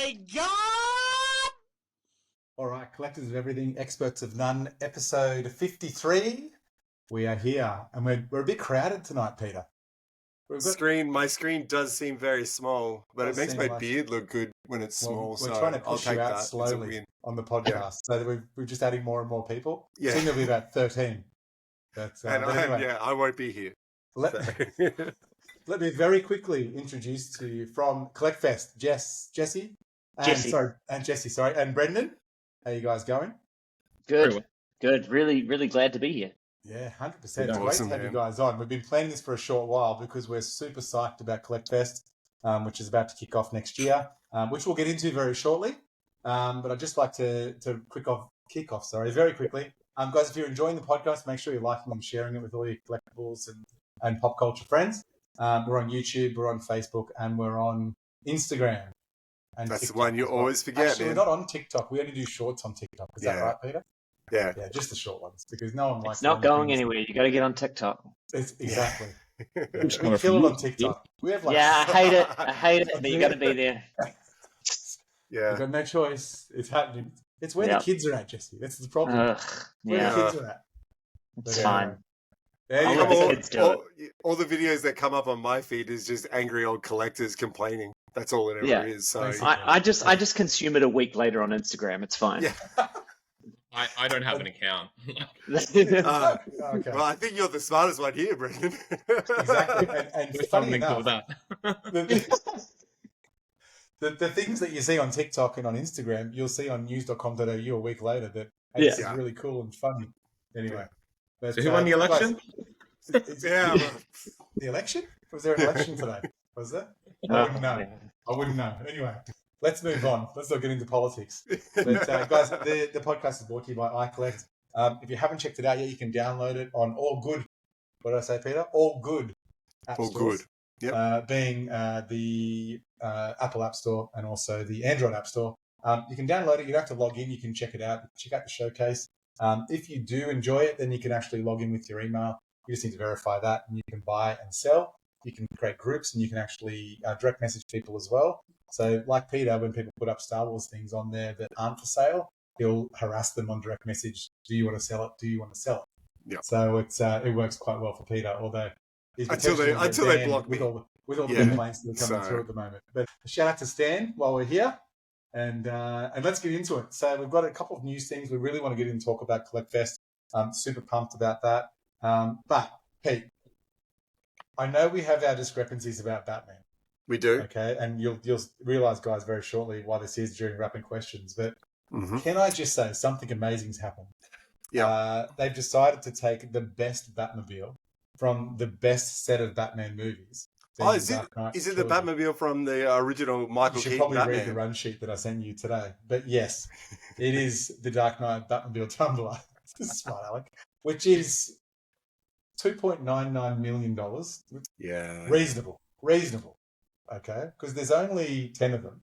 my God! All right, collectors of everything, experts of none, episode 53. We are here, and we're a bit crowded tonight, Peter. My screen does seem very small, but it makes my beard look good when it's small. We're so trying to I'll push take you out that. slowly on the podcast, so that we're just adding more and more people. Yeah. Soon there'll be about 13. But anyway, I won't be here. Let me very quickly introduce to you from CollectFest, Jesse, and Brendan. How you guys going? Good. Really, really glad to be here. Yeah, 100%. It's great awesome, to have man. you guys on. We've been planning this for a short while because we're super psyched about CollectFest, which is about to kick off next year, which we'll get into very shortly. But I'd just like to kick off very quickly. Guys, if you're enjoying the podcast, make sure you're liking and sharing it with all your collectibles and pop culture friends. We're on YouTube, we're on Facebook, and we're on Instagram. And That's TikTok the one you always forget, Actually, man. we're not on TikTok. We only do shorts on TikTok. Is that right, Peter? Yeah. Yeah, just the short ones, because no one likes. It's not going anywhere. You got to get on TikTok. Exactly. Yeah. We kill it on TikTok. We have I hate it, but you got to be there. Yeah. We've got no choice. It's happening. It's where the kids are at, Jesse. That's the problem. Where the kids are at. It's fine. There I'll let the kids do it. All the videos that come up on my feed is just angry old collectors complaining. That's all it ever is. So I just consume it a week later on Instagram. It's fine. Yeah. I don't have an account. Okay. Well, I think you're the smartest one here, Brendan. Exactly. And funny enough, that. the things that you see on TikTok and on Instagram, you'll see on news.com.au a week later that this is really cool and funny. Anyway. But, So who won the election? Yeah. The election? Was there an election today? Was there? I wouldn't know. Anyway, let's move on. Let's not get into politics. But guys, the podcast is brought to you by iCollect. If you haven't checked it out yet, you can download it on all good. What did I say, Peter? All good app All stores. good. Yep. Being the Apple App Store and also the Android App Store. You can download it. You don't have to log in. You can check it out. Check out the showcase. If you do enjoy it, then you can actually log in with your email. You just need to verify that, and you can buy and sell. You can create groups, and you can actually direct message people as well. So like Peter, when people put up Star Wars things on there that aren't for sale, he'll harass them on direct message. Do you want to sell it? Do you want to sell it? Yeah. So it works quite well for Peter, although he's until they block me. with all the complaints that are coming through at the moment. But shout out to Stan while we're here. And let's get into it. So we've got a couple of news things. We really want to get in and talk about CollectFest. I'm super pumped about that. But, Pete, I know we have our discrepancies about Batman. We do. Okay, and you'll realise, guys, very shortly why this is during Rapid Questions. But can I just say something amazing's happened? Yeah. They've decided to take the best Batmobile from the best set of Batman movies. Is it the Batmobile from the original Michael Keaton Keaton? You should probably read Batman? the run sheet that I sent you today. But yes, it is the Dark Knight Batmobile Tumbler. Smart, Alec. Which is $2.99 million. Yeah. Reasonable. Okay? Because there's only 10 of them.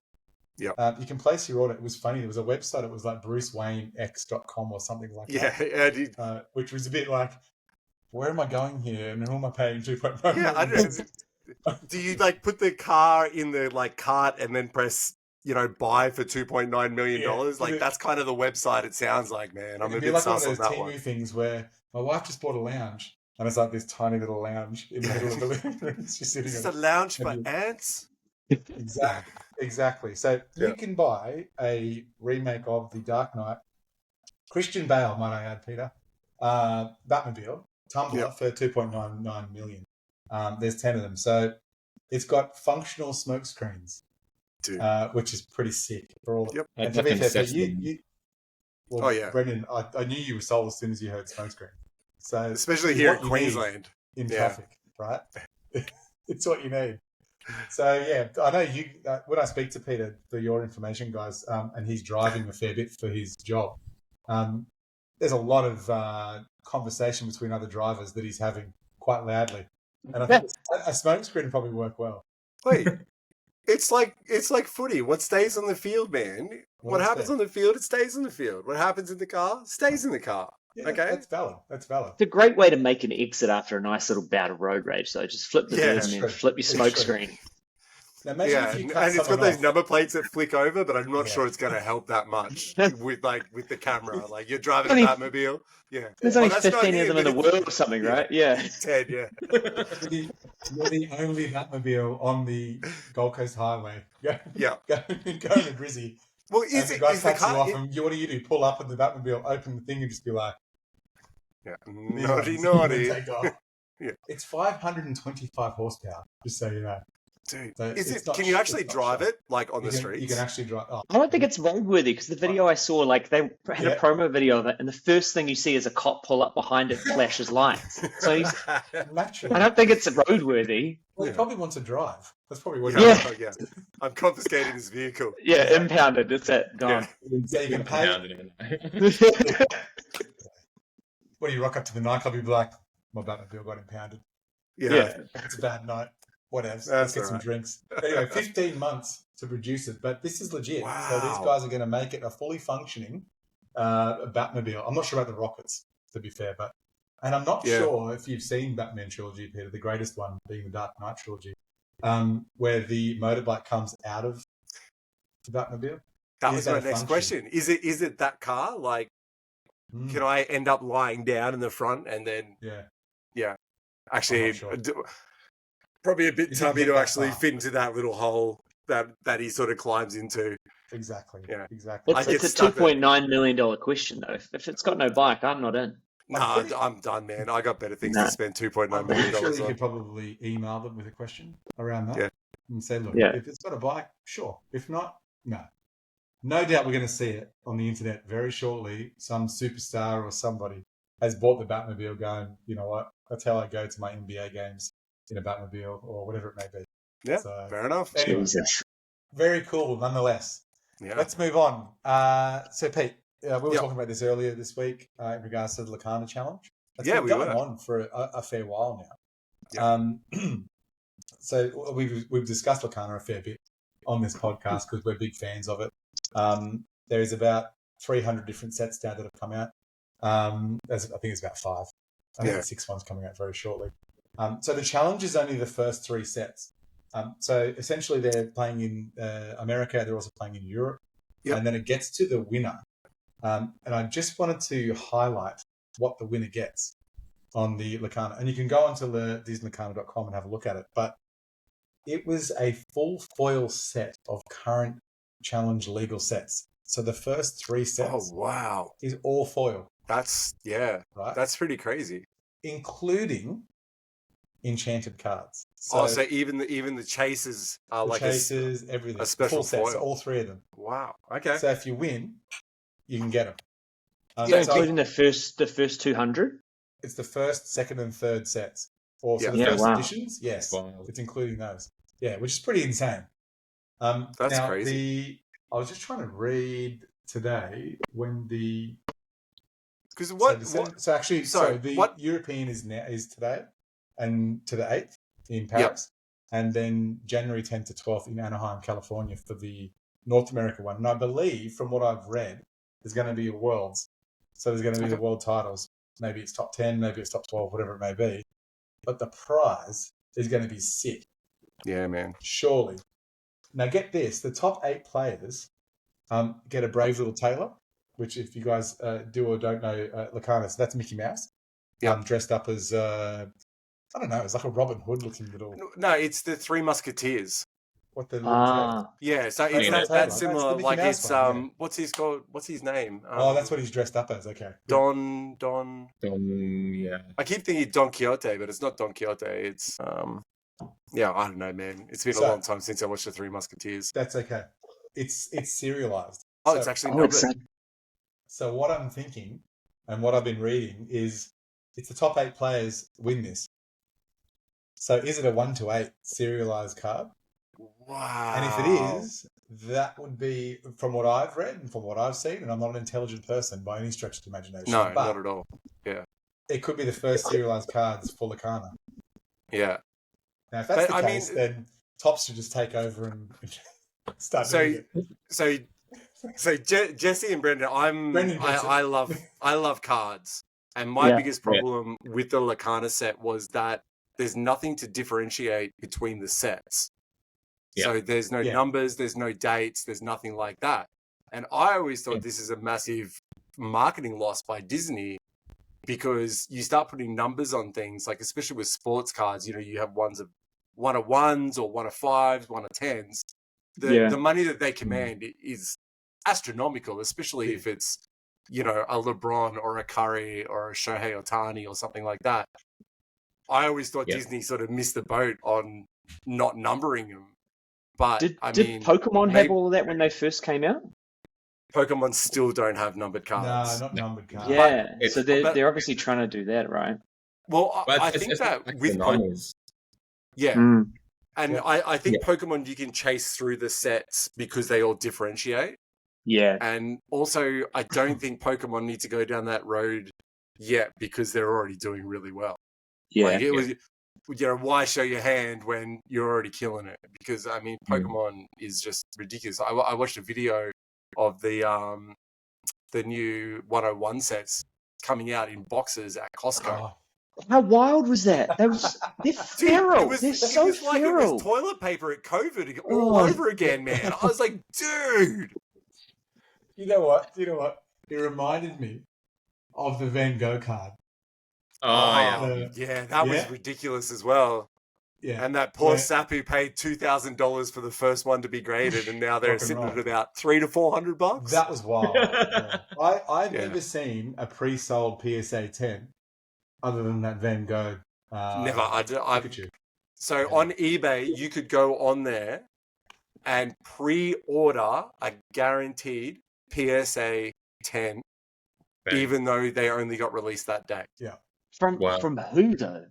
Yeah. You can place your order. It was funny. There was a website. It was like BruceWayneX.com or something like that. Yeah. Which was a bit like, where am I going here? And who am I paying $2.99 million? I don't know. Do you put the car in the cart and then press buy for $2.9 million? That's kind of the website it sounds like, man. I'm a bit sus on that one. It'd be like one of those Temu things where my wife just bought a lounge and it's like this tiny little lounge in the middle of the living room. She's sitting It's a lounge for ants? Exactly. So you can buy a remake of The Dark Knight, Christian Bale, might I add, Peter, Batmobile, Tumbler for $2.99 million. There's 10 of them. So it's got functional smoke screens, which is pretty sick for all. Yep. And to be fair, Brendan, I knew you were sold as soon as you heard smoke screen. So especially here in Queensland. In traffic, right? It's what you need. So, yeah, I know you. When I speak to Peter, for your information, guys, and he's driving a fair bit for his job, there's a lot of conversation between other drivers that he's having quite loudly. And I think a smoke screen would probably work well. Wait, it's like footy. What stays on the field, man? What happens on the field, it stays on the field. What happens in the car, stays in the car. Yeah, okay, that's valid. It's a great way to make an exit after a nice little bout of road rage. So just flip the bird and then flip your smoke screen. Now imagine Yeah, if you and cut it's got someone those off. number plates that flick over, but I'm not Yeah. sure it's going to help that much with the camera. Like you're driving a Only- Batmobile. Yeah. There's Oh, only that's not 15 of you, them in the but it's- world or something, yeah. right? Yeah. 10, yeah. You're the only Batmobile on the Gold Coast Highway. Going Yeah. to Brizzy. Well, And is the it guy is the cuts you car? off, and what do? Pull up in the Batmobile, open the thing, and just be like, Yeah. "These Naughty, ones," naughty. and then take off. Yeah. It's 525 horsepower, just so you know. Dude, So is it's it? not Can you sh- actually it's not drive sharp. it like on the You streets? can actually drive. Oh, I don't think it's roadworthy because the video I saw, like they had Yeah. a promo video of it, and the first thing you see is a cop pull up behind it, flash his lights. So naturally. I don't think it's roadworthy. Well, he Yeah. probably wants to drive. That's probably what. Yeah, he Yeah. oh, yeah. I'm confiscating his vehicle. Yeah, Yeah. impounded. That's it. Gone. So you can pay. Pounded him. When you rock up to the nightclub, you'd be like, "My Batmobile got impounded. Yeah. It's a bad night. Whatever. Let's That's get some alright. drinks." Anyway, 15 months to produce it, but this is legit. So these Wow. guys are going to make it a fully functioning Batmobile. I'm not sure about the rockets, to be fair, and I'm not Yeah. sure if you've seen Batman trilogy, Peter. The greatest one being the Dark Knight trilogy, where the motorbike comes out of the Batmobile. That Is was that my a next function? question. Is it that car? Like, Mm, can I end up lying down in the front and then yeah. actually sure. probably a bit You didn't tubby get to that actually far. fit into that little hole that he sort of climbs into. Exactly. Yeah. Exactly. I It's, get it's a stuck there. $2.9 million question, though. If it's got no bike, I'm not in. Nah, pretty- I'm done, man. I got better things Nah. to spend $2.9 I'm million pretty sure you on. could probably email them with a question around that Yeah. and say, look, Yeah. if it's got a bike, sure. If not, no. No doubt we're going to see it on the internet very shortly. Some superstar or somebody has bought the Batmobile going, you know what, that's how I go to my NBA games in a Batmobile or whatever it may be. Yeah, So, fair enough. anyway, Jesus. very cool nonetheless. Yeah. Let's move on. So, Pete, we were Yep. talking about this earlier this week in regards to the Lorcana challenge. It's Yeah, been we going were. on for a fair while now. Yep. So we've discussed Lorcana a fair bit on this podcast because we're big fans of it. There is about 300 different sets now that have come out. I think it's about 5. I think Yeah. the 6th one's coming out very shortly. So the challenge is only the first 3 sets. So essentially they're playing in America. They're also playing in Europe. Yep. And then it gets to the winner. And I just wanted to highlight what the winner gets on the Lorcana. And you can go onto disneylorcana.com and have a look at it. But it was a full foil set of current challenge legal sets. So the first 3 Oh, sets wow. is all foil, That's right? that's pretty crazy. Including enchanted cards. So even the chases are the like chases, everything. a special full sets, foil. all 3 of them. wow. Okay. So if you win, you can get them. So Yeah, including the first 200? It's the first, second, and third sets. Or so Yeah. the Yeah, first wow. editions, yes, Wow. it's including those. Yeah, which is pretty insane. That's now, crazy. I was just trying to read today when Because so actually sorry, the what- European is today and to the 8th in Paris, and then January 10th to 12th in Anaheim, California for the North America one. And I believe from what I've read, there's going to be a Worlds. So there's going to be the world titles. Maybe it's top 10, maybe it's top 12, whatever it may be. But the prize is going to be sick, Yeah, man. surely. Now get this, the top 8 players get a Brave Little Tailor, which if you guys do or don't know, Lorcana, so that's Mickey Mouse. Yep. Dressed up as, I don't know, it's like a Robin Hood looking little, No, it's the Three Musketeers. what the little Ah. Yeah, so That's it's not that Taylor. similar. That's the Like Mickey Mouse it's one, yeah. what's his called? What's his name? Oh, that's what he's dressed up as, okay. Don. Yeah. I keep thinking Don Quixote, but it's not Don Quixote. It's yeah, I don't know, man. It's been So- a long time since I watched the Three Musketeers. That's okay. It's serialized. Oh, So- it's actually Oh, numbered. it's So what I'm thinking and what I've been reading is it's the top 8 players win this. So is it a 1 to 8 serialized card? Wow. And if it is, that would be, from what I've read and from what I've seen, and I'm not an intelligent person by any stretch of the imagination, no, but not at all. it could be the first serialized cards for Lorcana. Yeah. Now, if that's But, the I case, mean- then Tops should just take over and start So- doing it. So Jesse and Brendan, Brendan gets it. I love cards, and my Yeah. biggest problem with the Lorcana set was that there's nothing to differentiate between the sets. So there's no numbers, there's no dates, there's nothing like that. And I always thought this is a massive marketing loss by Disney, because you start putting numbers on things, like especially with sports cards, you have one of ones or one of fives, one of tens. The money that they command is astronomical, especially if it's, a LeBron or a Curry or a Shohei Ohtani or something like that. I always thought Disney sort of missed the boat on not numbering them. But did Pokemon have all of that when they first came out? Pokemon still don't have numbered cards. No, not numbered cards. Yeah, so they're obviously trying to do that, right? Well, I think that with Pokemon, and I think Pokemon you can chase through the sets because they all differentiate. Yeah, and also I don't think Pokemon need to go down that road yet because they're already doing really well. Yeah, like it was. Why show your hand when you're already killing it? Because I mean, Pokemon is just ridiculous. I watched a video of the new 101 sets coming out in boxes at Costco. Oh. How wild was that? They're feral. They're so it was like feral. it was toilet paper at COVID all over again, man. I was like, dude. You know what? It reminded me of the Van Gogh card. That was ridiculous as well. Yeah, and that poor sap who paid $2,000 for the first one to be graded, and now they're sitting at about $300 to $400. That was wild. I've never seen a pre-sold PSA 10 other than that Van Gogh. Never. So on eBay, you could go on there and pre-order a guaranteed PSA 10, even though they only got released that day. Yeah. From who though?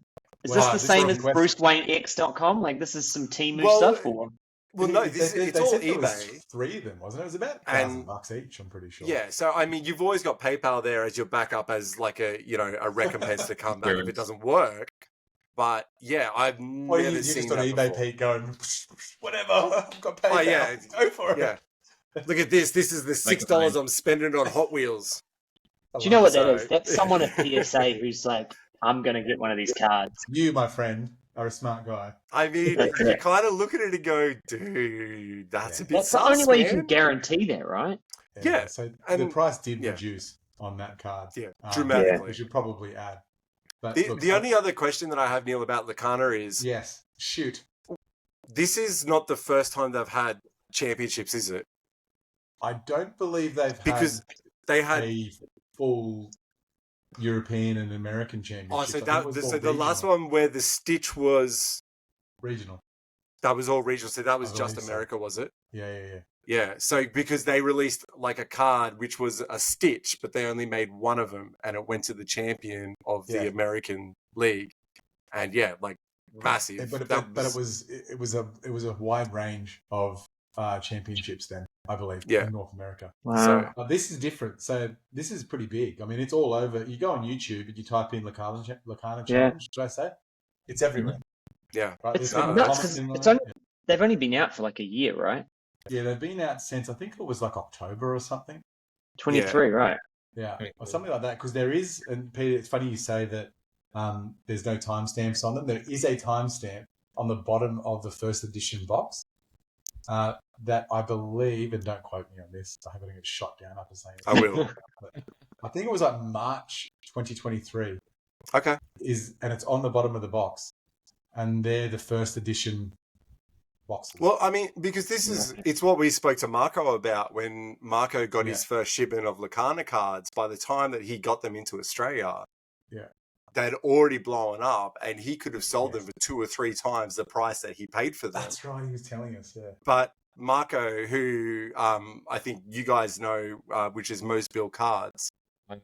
Is this the same as BruceWayneX.com? Like this is some Temu stuff, or? Well, no, it's all eBay. Was 3 of them, wasn't it? It was about $1,000 each. I'm pretty sure. Yeah, so I mean, you've always got PayPal there as your backup, as like a recompense to come back if it doesn't work. But yeah, I've never seen that on eBay, before. Pete, going whatever. I've got PayPal. Oh yeah, go for it. Yeah. Look at this. This is the $6 I'm spending on Hot Wheels. Do you know what that is? That's someone at PSA who's like, I'm going to get one of these cards. You, my friend, are a smart guy. I mean, you kind of look at it and go, dude, that's a bit That's the only way you can guarantee that, right? Yeah. So the price did reduce on that card. Yeah, dramatically. We should probably add. But the only other question that I have, Neil, about Lorcana is... Yes, shoot. This is not the first time they've had championships, is it? I don't believe they had a full European and American championship. So the last one where the Stitch was regional. That was all regional. So that was just America, was it? Yeah. Yeah. So because they released like a card which was a Stitch, but they only made one of them, and it went to the champion of the American League, and like massive. But it was a wide range of championships then, I believe, in North America. Wow. So this is different. So this is pretty big. I mean, it's all over. You go on YouTube and you type in Lorcana Challenge, should I say? It's everywhere. Yeah. Right? It's nuts because they've only been out for like a year, right? Yeah, they've been out since, I think it was like October or something. 23, right? Yeah, or something like that. Because there is, and Peter, it's funny you say that there's no timestamps on them. There is a timestamp on the bottom of the first edition box. That I believe, and don't quote me on this, I haven't get shot down after saying it. I will. I think it was like March 2023. Okay. And it's on the bottom of the box. And they're the first edition boxes. Well, I mean, because it's what we spoke to Marco about when Marco got his first shipment of Lorcana cards. By the time that he got them into Australia, they'd already blown up, and he could have sold them for 2 or 3 times the price that he paid for them. That's right, he was telling us, But Marco, who I think you guys know, which is Most Bill Cards, did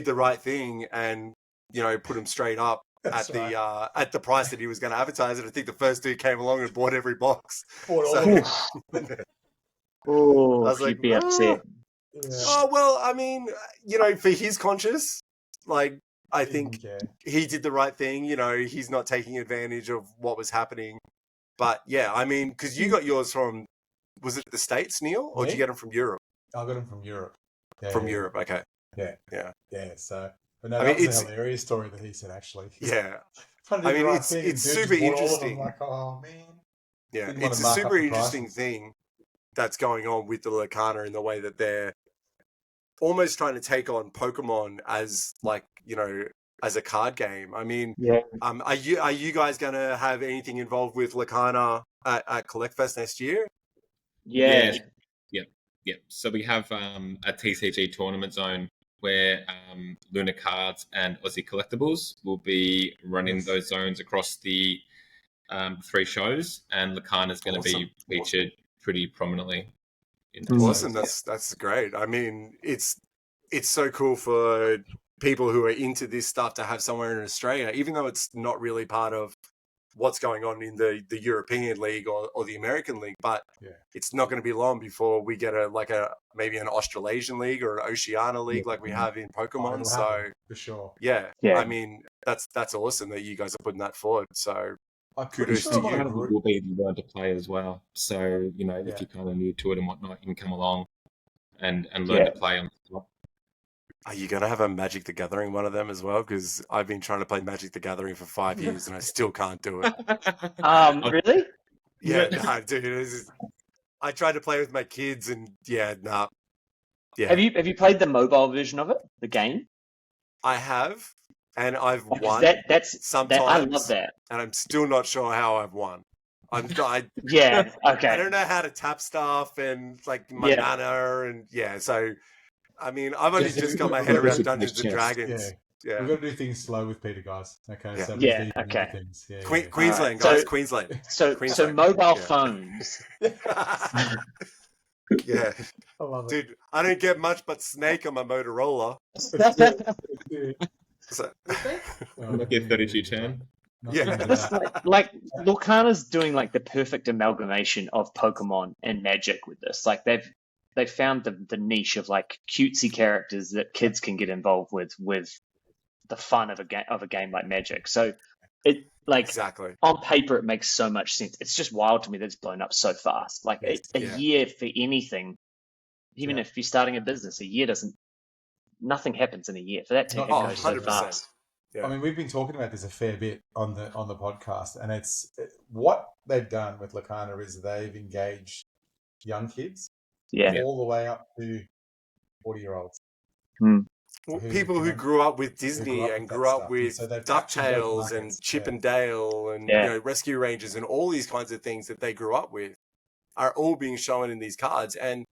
the right thing and put them straight up at the price that he was going to advertise. And I think the first dude came along and bought every box. You'd be upset. Yeah. Oh, well, I mean, for his conscience, like, I think he did the right thing. He's not taking advantage of what was happening. But, yeah, I mean, because you got yours from, was it the States, Neil? Or did you get them from Europe? I got them from Europe. Europe, okay. Yeah. So, but no, I mean, was a hilarious story that he said, actually. Yeah. trying to I do the mean, right it's thing, and it's dude just super bought all of them. interesting. Like, oh man, Yeah, didn't want it's to a mark up super the interesting prices. thing that's going on with the Lorcana in the way that they're almost trying to take on Pokemon as like, as a card game. I mean, Yeah. are you guys gonna have anything involved with Lorcana at CollectFest next year? Yeah. Yep. So we have a TCG tournament zone where Luna Cards and Aussie Collectibles will be running those zones across the 3 shows, and Lorcana is going to be featured pretty prominently in those Awesome. zones. That's great. I mean, it's so cool for people who are into this stuff to have somewhere in Australia, even though it's not really part of what's going on in the European League or the American League, but it's not going to be long before we get maybe an Australasian League or an Oceania League like we have in Pokemon. So for sure. Yeah. Yeah. I mean, that's awesome that you guys are putting that forward. So I'm pretty kudos sure to I'm on a you. group. Will be learn to play as well. So, if you're kind of new to it and whatnot, you can come along and learn to play on the top. Are you going to have a Magic the Gathering one of them as well? Because I've been trying to play Magic the Gathering for 5 years and I still can't do it. Really? Yeah, no, dude. I tried to play with my kids and nah. Yeah. Have you played the mobile version of it, the game? I have, and I've won sometimes. I love that. And I'm still not sure how I've won. Yeah, okay. I don't know how to tap stuff and like my mana and so I mean I've only just got my head around Dungeons and Dragons. Yeah. We've got to do things slow with Peter, guys. Okay, Yeah. so okay. Things. Queensland, guys, Queensland. So mobile phones. Yeah. I love it. Dude, I don't get much but Snake on my Motorola. So. Nokia 3210. Like Lorcana's doing like the perfect amalgamation of Pokemon and Magic with this. Like they've found the niche of like cutesy characters that kids can get involved with the fun of a game like Magic. So it exactly on paper it makes so much sense. It's just wild to me that it's blown up so fast. Like a year for anything, even if you're starting a business, nothing happens in a year. For that to go so fast. Yeah. I mean, we've been talking about this a fair bit on the podcast, and it's what they've done with Lorcana is they've engaged young kids, all the way up to 40-year-olds. Well, people who grew up with Disney and grew up with DuckTales and Chip and Dale and Rescue Rangers and all these kinds of things that they grew up with are all being shown in these cards. And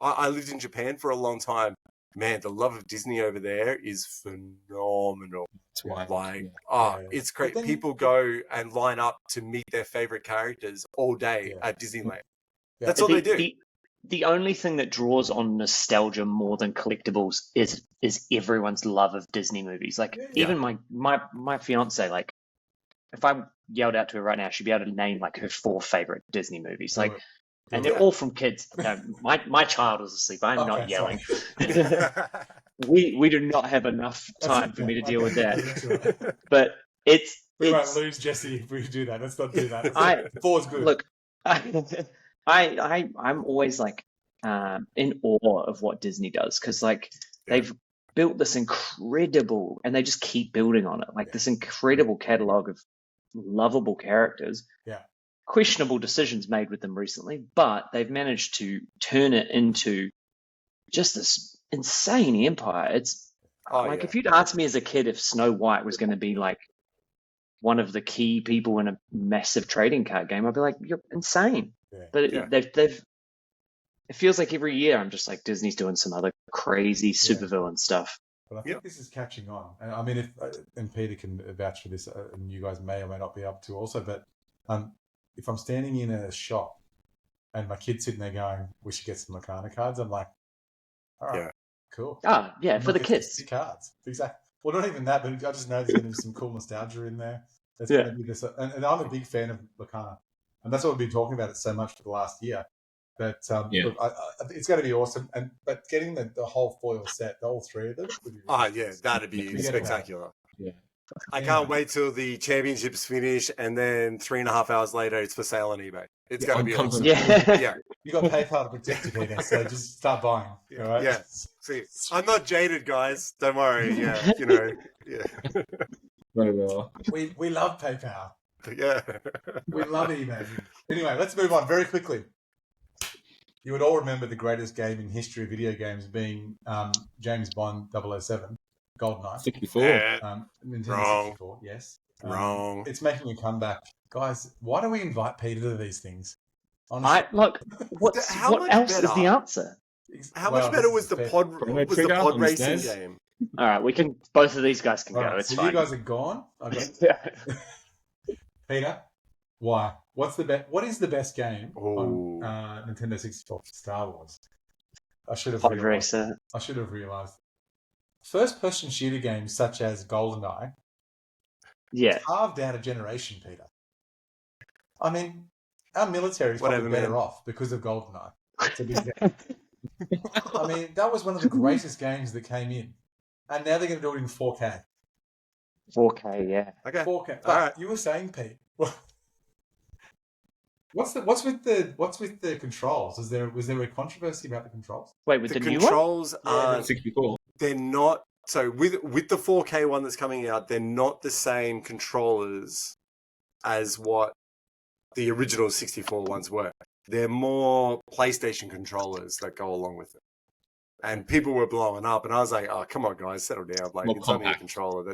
I lived in Japan for a long time. Man, the love of Disney over there is phenomenal. It's great. People go and line up to meet their favorite characters all day at Disneyland. That's all they do. The only thing that draws on nostalgia more than collectibles is everyone's love of Disney movies. Like even my fiance, like if I yelled out to her right now, she'd be able to name like her 4 favorite Disney movies. Like. And they're all from kids. No, my child was asleep. I'm not yelling. we do not have enough time for me to deal with that. But we might lose Jesse if we do that. Let's not do that. 4's good. Look, I'm always like in awe of what Disney does because like they've built this incredible, and they just keep building on it. Like this incredible catalog of lovable characters. Yeah. Questionable decisions made with them recently, but they've managed to turn it into just this insane empire. It's if you'd asked me as a kid if Snow White was going to be like one of the key people in a massive trading card game, I'd be like, you're insane. Yeah. But they've it feels like every year I'm just like Disney's doing some other crazy supervillain stuff. But I think this is catching on. And I mean, and Peter can vouch for this, and you guys may or may not be able to also, but if I'm standing in a shop and my kid's sitting there going, we should get some Lorcana cards, I'm like, all right, cool. For the kids. Cards. Exactly. Well, not even that, but I just know there's going to be some cool nostalgia in there. There's going to be this, and I'm a big fan of Lorcana. And that's what we've been talking about it so much for the last year. But look, it's going to be awesome. But getting the whole foil set, the whole 3 of them, would be really that'd be spectacular. Yeah. I can't wait till the championships finish, and then 3.5 hours later, it's for sale on eBay. It's going to be awesome. Yeah. You got PayPal to protect you, Peter, so just start buying. All right? Yeah. See, I'm not jaded, guys. Don't worry. Yeah. Very well. We love PayPal. Yeah. We love eBay. Anyway, let's move on very quickly. You would all remember the greatest game in history of video games being James Bond 007, GoldenEye. 64. Nintendo Wrong. 64, yes. Wrong. It's making a comeback. Guys, why do we invite Peter to these things? Honestly, What much else is the better? answer? How well, much better this was is the fair. pod on racing SNES? game? All right, both of these guys can All go. right, It's so fine. you guys are gone. Peter, why? What is the best game on Nintendo 64? Star Wars. I should have Pod realized. Racer. I should have realized. First-person shooter games such as GoldenEye Yeah. carved out a generation, Peter. I mean, our military is Whatever, probably better man. off because of GoldenEye. To be fair. I mean, that was one of the greatest games that came in, and now they're going to do it in 4K. 4K, yeah. Okay. 4K. All right. You were saying, Pete. What's with the controls? Was there a controversy about the controls? Wait, with The the new one? controls aren't. 64. They're not. So with the 4K one that's coming out, they're not the same controllers as what the original 64 ones were. They're more PlayStation controllers that go along with it. And people were blowing up, and I was like, "Oh, come on, guys, settle down! Like, More it's only a compact. controller.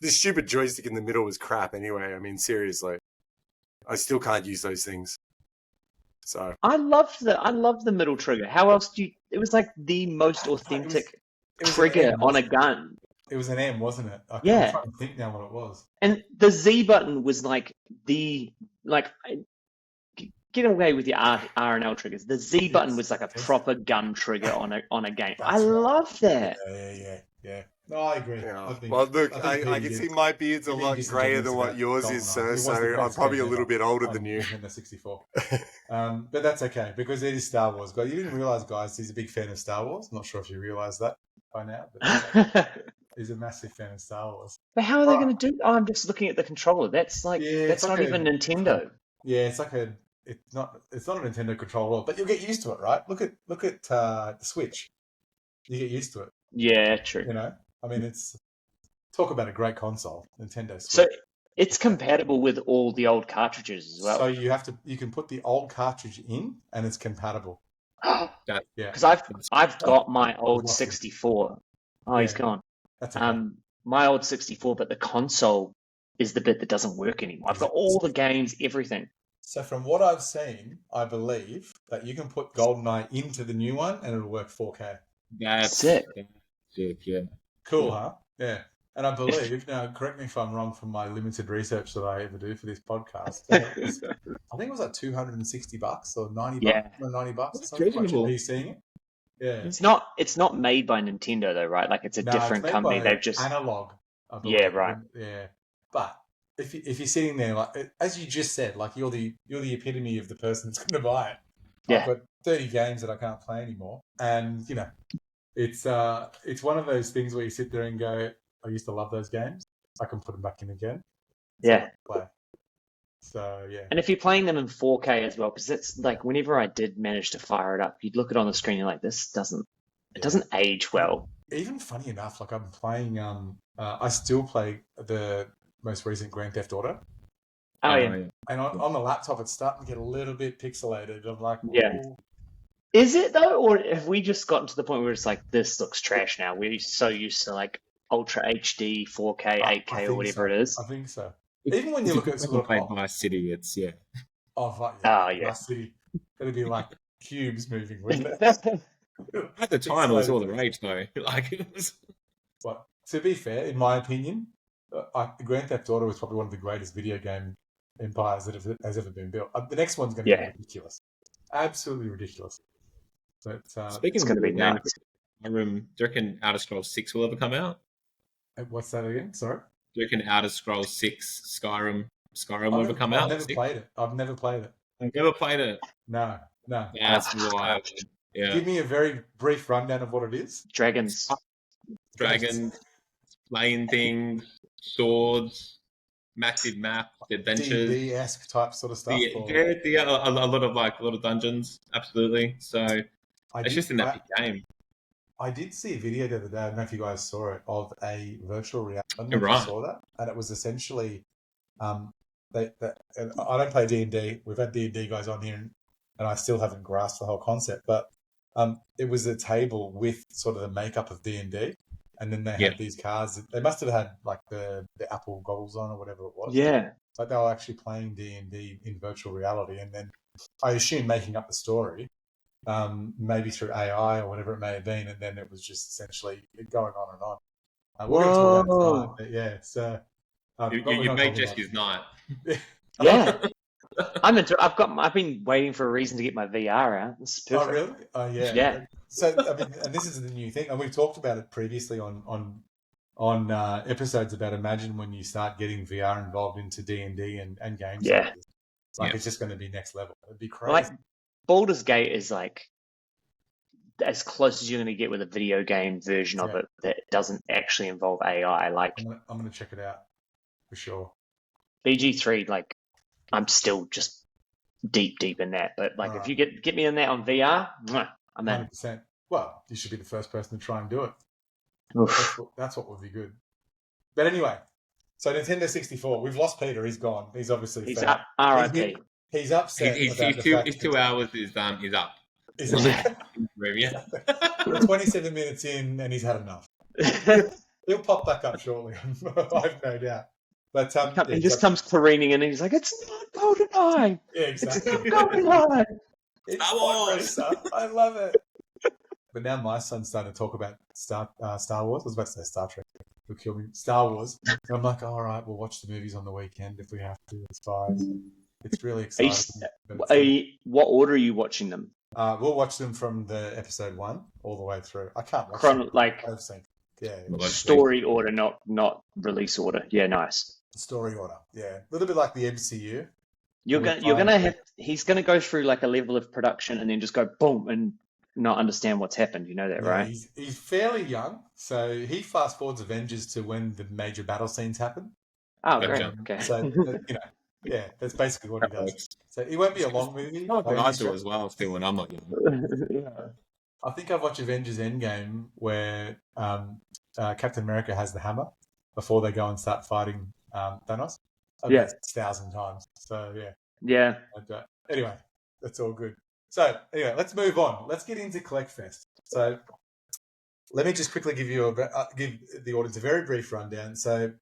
This stupid joystick in the middle was crap anyway. I mean, seriously, I still can't use those things. So I love the middle trigger. How else do you? It was like the most authentic It was trigger an M, on a wasn't it? gun. It was an M, wasn't it? I'm Yeah. trying to think now what it was. And the Z button was like get away with your R and L triggers. The Z button was like a proper gun trigger on a game. I That's right. love that. Yeah. No, I agree. yeah. I think, Well, look, think I Peter can did. see my beard's a You're being lot grayer than disingenuous what about yours GoldenEye. is, sir. It was So the I'm best probably game a little ever bit older on than you. Nintendo 64. But that's okay because it is Star Wars. Guys, you didn't realize, guys, he's a big fan of Star Wars. I'm not sure if you realize that by now, but he's a massive fan of Star Wars. But how are they going to do? Oh, I'm just looking at the controller. That's Yeah, that's it's like not even Nintendo. Yeah, it's not a Nintendo controller, but you'll get used to it, right? Look at the Switch. You get used to it. Yeah, true. You know, I mean, talk about a great console, Nintendo Switch. So it's compatible with all the old cartridges as well. So you can put the old cartridge in, and it's compatible. Yeah, Yeah, because I've got my old lost him. 64. Oh, he's Yeah. gone. That's okay. My old 64, but the console is the bit that doesn't work anymore. I've got all the games, everything. So from what I've seen, I believe that you can put GoldenEye into the new one, and it'll work 4K. That's Sick. yeah. Cool, huh? Yeah. And I believe, now correct me if I'm wrong from my limited research that I ever do for this podcast, I think it was like $260 or $90 Yeah. or $90 or That's something. reasonable. Are you seeing it? Yeah. It's not made by Nintendo though, right? Like it's a No, different it's made company. by They've just Analog. I believe. Yeah, right. Yeah. But if you're sitting there, like as you just said, like you're the epitome of the person that's going to buy it. Yeah. I've got 30 games that I can't play anymore, and you know, it's one of those things where you sit there and go, I used to love those games. I can put them back in again. Yeah. Play. So yeah. And if you're playing them in 4K as well, because it's like whenever I did manage to fire it up, you'd look at it on the screen, you're like, this doesn't age well. Even funny enough, like I'm playing. I still play the most recent Grand Theft Auto. Oh yeah. And on the laptop, it's starting to get a little bit pixelated. I'm like, Yeah. "Ooh." Is it though, or have we just gotten to the point where it's like this looks trash now? We're so used to like Ultra HD, 4K, I 8K, think or whatever so. it is. I think so. Even when you look at sort of played Vice City, it's fuck Oh, yeah. Vice City, it'd be like cubes moving, wouldn't it? At the time, it was all the rage though. Like it was. But to be fair, in my opinion, Grand Theft Auto is probably one of the greatest video game empires that has ever been built. The next one's going to be ridiculous, absolutely ridiculous. But Speaking It's of going to be video nuts. games, do you reckon Outer Scrolls 6 will ever come out? what's that again? Sorry. Do you reckon Outer Scrolls 6 Skyrim will ever come out? I've never played it. I've never played it. No. That's wild. Yeah. Give me a very brief rundown of what it is. Dragons. Dragons, playing things, swords, massive map, adventures. D&D-esque type sort of stuff. Yeah, a lot of dungeons, absolutely. So it's just an epic game. I did see a video the other day. I don't know if you guys saw it of a virtual reality. I don't know if you Right. saw that, and it was essentially, and I don't play D&D. We've had D&D guys on here, and I still haven't grasped the whole concept. But it was a table with sort of the makeup of D&D, and then they had these cards. They must have had like the Apple goggles on or whatever it was. Yeah. But they were actually playing D&D in virtual reality, and then I assume making up the story, maybe through AI or whatever it may have been, and then it was just essentially going on and on. We're going to talk about it tonight, but yeah, so You made Jesse's night. Yeah. I've been waiting for a reason to get my VR out. This is perfect. Oh, really? Oh, yeah. Yeah. So, I mean, and this is the new thing, and we've talked about it previously on episodes about imagine when you start getting VR involved into D&D and games. Yeah. Like it's just going to be next level. It'd be crazy. Like Baldur's Gate is like as close as you're going to get with a video game version of it that doesn't actually involve AI. Like I'm going to check it out for sure. BG3, like I'm still just deep in that. But like if you get me in that on VR, I'm in. 100%. Well, you should be the first person to try and do it. That's what would be good. But anyway, so Nintendo 64, we've lost Peter. He's gone. He's obviously he's up. R.I.P. He's upset. His 2 hours is up. He's Yeah. We're 27 minutes in, and he's had enough. He'll pop back up shortly. I've no doubt. But he just comes careening in, and he's like, "It's not GoldenEye. Yeah, exactly. It's not GoldenEye. It's Pod Racer. I love it." But now my son's starting to talk about Star Wars. I was about to say Star Trek. He'll kill me. Star Wars. And I'm like, all right, we'll watch the movies on the weekend if we have to. It's fine. It's really exciting. What order are you watching them? We'll watch them from the episode 1 all the way through. I can't watch them. Like story order, not release order. Yeah, nice. Story order. Yeah, a little bit like the MCU. He's gonna go through like a level of production and then just go boom and not understand what's happened. You know that, right? He's fairly young, so he fast forwards Avengers to when the major battle scenes happen. Oh, great. Okay. So yeah, that's basically what he does. So it won't be a long movie. I do as well, still, when I'm not young. I think I've watched Avengers Endgame where Captain America has the hammer before they go and start fighting Thanos. I've 1,000 times. So yeah. And, anyway, that's all good. So anyway, let's move on. Let's get into CollectFest. So let me just quickly give the audience a very brief rundown. So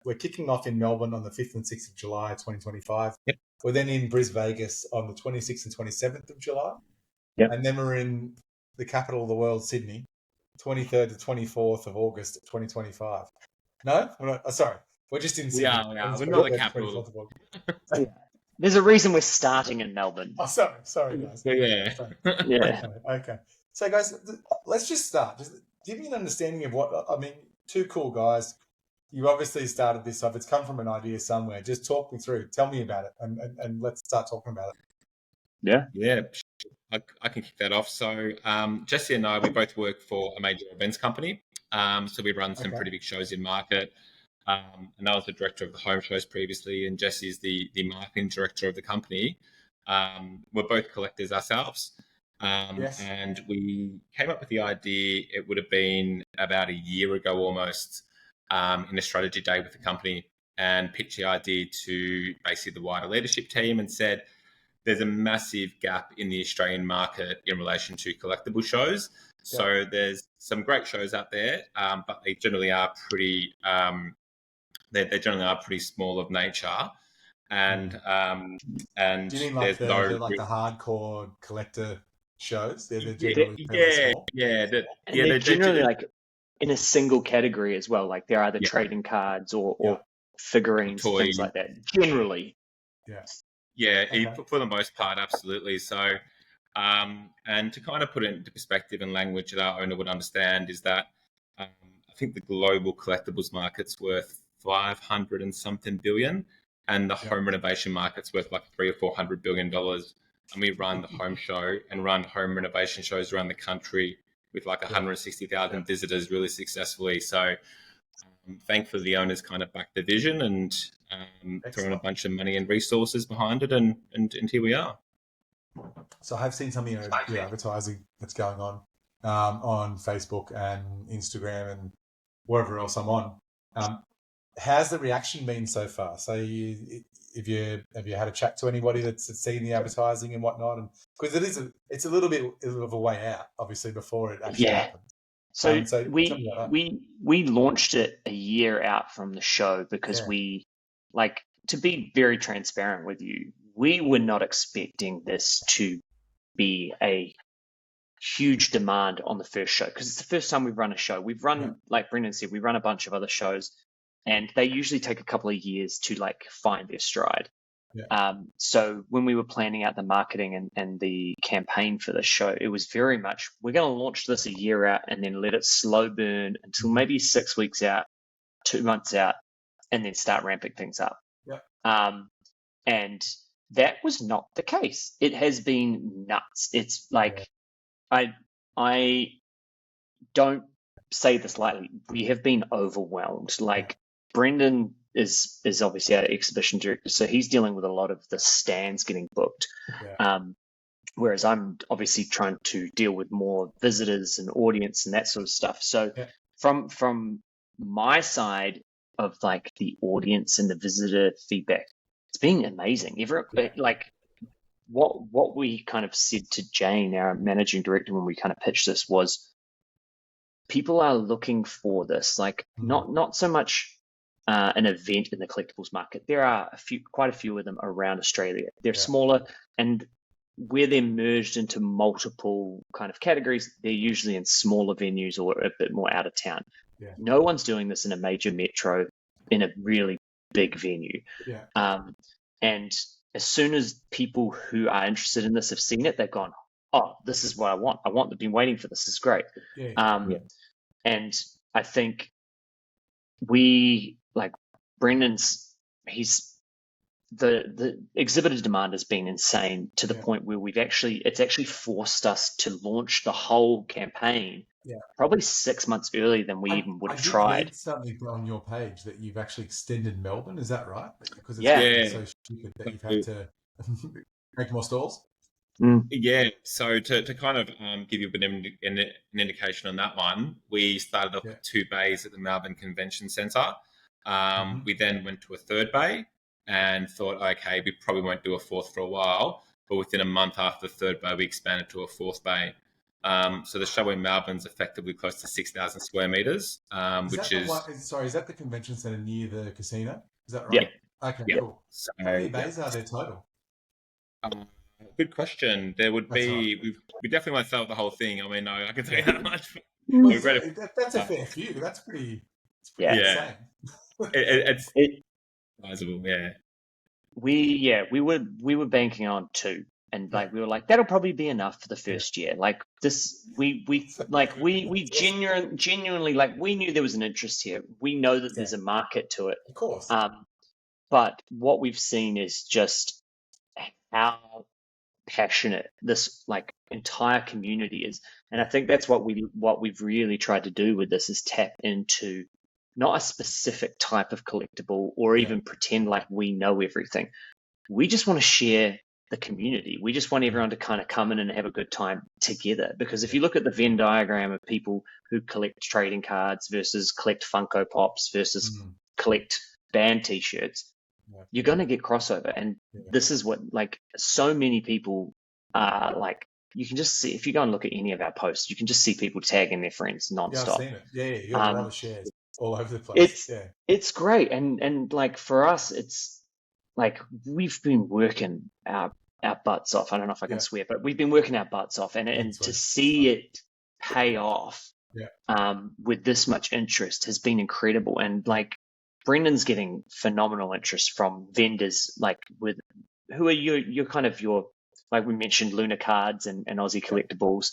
we're kicking off in Melbourne on the 5th and 6th of July, 2025. Yep. We're then in Vegas on the 26th and 27th of July. Yep. And then we're in the capital of the world, Sydney, 23rd to 24th of August, 2025. No? Sorry. We're just in Sydney. Yeah, we're not the capital. There's a reason we're starting in Melbourne. Oh, sorry, guys. Yeah. Yeah. Okay. So, guys, let's just start. Just give me an understanding of what, I mean, two cool guys. You obviously started this off. It's come from an idea somewhere. Just talk me through. Tell me about it, and let's start talking about it. Yeah. Yeah. I can kick that off. So Jesse and I, we both work for a major events company. So we run some pretty big shows in market. And I was the director of the home shows previously, and Jesse's the marketing director of the company. We're both collectors ourselves. And we came up with the idea, it would have been about a year ago almost, in a strategy day with the company, and pitched the idea to basically the wider leadership team and said, there's a massive gap in the Australian market in relation to collectible shows. So there's some great shows out there, but they generally are pretty they generally are pretty small of nature. And do you mean like the hardcore collector shows? They're generally small. They're generally like in a single category as well. Like they're either trading cards or figurines, toys, things like that. Generally. For the most part, absolutely. So, and to kind of put it into perspective and language that our owner would understand is that I think the global collectibles market's worth 500 and something billion, and the home renovation market's worth like $300 or $400 billion. And we run the home show and run home renovation shows around the country with like 160,000 visitors really successfully. So thankfully the owners kind of backed the vision and thrown a bunch of money and resources behind it, and here we are. So I've seen some of your advertising that's going on. on Facebook and Instagram and wherever else I'm on. How's the reaction been so far? So, have you had a chat to anybody that's seen the advertising and whatnot? And because it's a little bit of a way out, obviously, before it actually happens. So tell me about that. we launched it a year out from the show because we, like, to be very transparent with you, we were not expecting this to be a huge demand on the first show, because it's the first time we've run a show. We've run, like Brendan said, we run a bunch of other shows, and they usually take a couple of years to like find their stride. So when we were planning out the marketing and the campaign for the show, it was very much, we're going to launch this a year out and then let it slow burn until maybe 6 weeks out, 2 months out, and then start ramping things up. And that was not the case. It has been nuts. It's like, I don't say this lightly. We have been overwhelmed. Like, Brendan is obviously our exhibition director, so he's dealing with a lot of the stands getting booked. Whereas I'm obviously trying to deal with more visitors and audience and that sort of stuff. So from my side of like the audience and the visitor feedback, it's been amazing. Like, what we kind of said to Jane, our managing director, when we kind of pitched this was, people are looking for this, like not so much an event in the collectibles market. There are quite a few of them around Australia. They're smaller, and where they're merged into multiple kind of categories, they're usually in smaller venues or a bit more out of town. No one's doing this in a major metro in a really big venue. And as soon as people who are interested in this have seen it, they've gone, oh, this is what I want. I've been waiting for this. This is great. And I think Brendan's, the exhibitor demand has been insane to the point where it's actually forced us to launch the whole campaign probably 6 months earlier than we even would have tried. I did read something on your page that you've actually extended Melbourne. Is that right? Because it's so stupid that you've had to make more stalls. So to kind of give you a bit of an indication on that one, we started off with 2 bays at the Melbourne Convention Centre. We then went to a 3rd bay and thought, okay, we probably won't do a 4th for a while. But within a month after the 3rd bay, we expanded to a 4th bay. So the show in Melbourne's effectively close to 6,000 square metres, which is... Sorry, is that the convention centre near the casino? Is that right? Okay, cool. So how many bays are there total? Good question. There would be... We definitely won't sell the whole thing. I mean, no, I can tell you how much. That's a fair few. That's pretty insane. It's sizable, We were banking on 2. And like, we were like, that'll probably be enough for the first year. Like this, we genuinely, like, we knew there was an interest here. We know that there's a market to it. Of course. But what we've seen is just how passionate this like entire community is. And I think that's what we've really tried to do with this, is tap into not a specific type of collectible or even pretend like we know everything. We just want to share the community. We just want everyone to kind of come in and have a good time together. Because if you look at the Venn diagram of people who collect trading cards versus collect Funko Pops versus collect band t-shirts, you're going to get crossover. And this is what, like, so many people are like, you can just see, if you go and look at any of our posts, you can just see people tagging their friends nonstop. I've seen it. You got a lot of shares all over the place. It's great. And like, for us, it's like, we've been working our butts off. I don't know if I can swear, but we've been working our butts off, and to see it pay off with this much interest has been incredible. And like, Brendan's getting phenomenal interest from vendors, like who are you're kind of your, like we mentioned, Luna Cards and Aussie Collectables.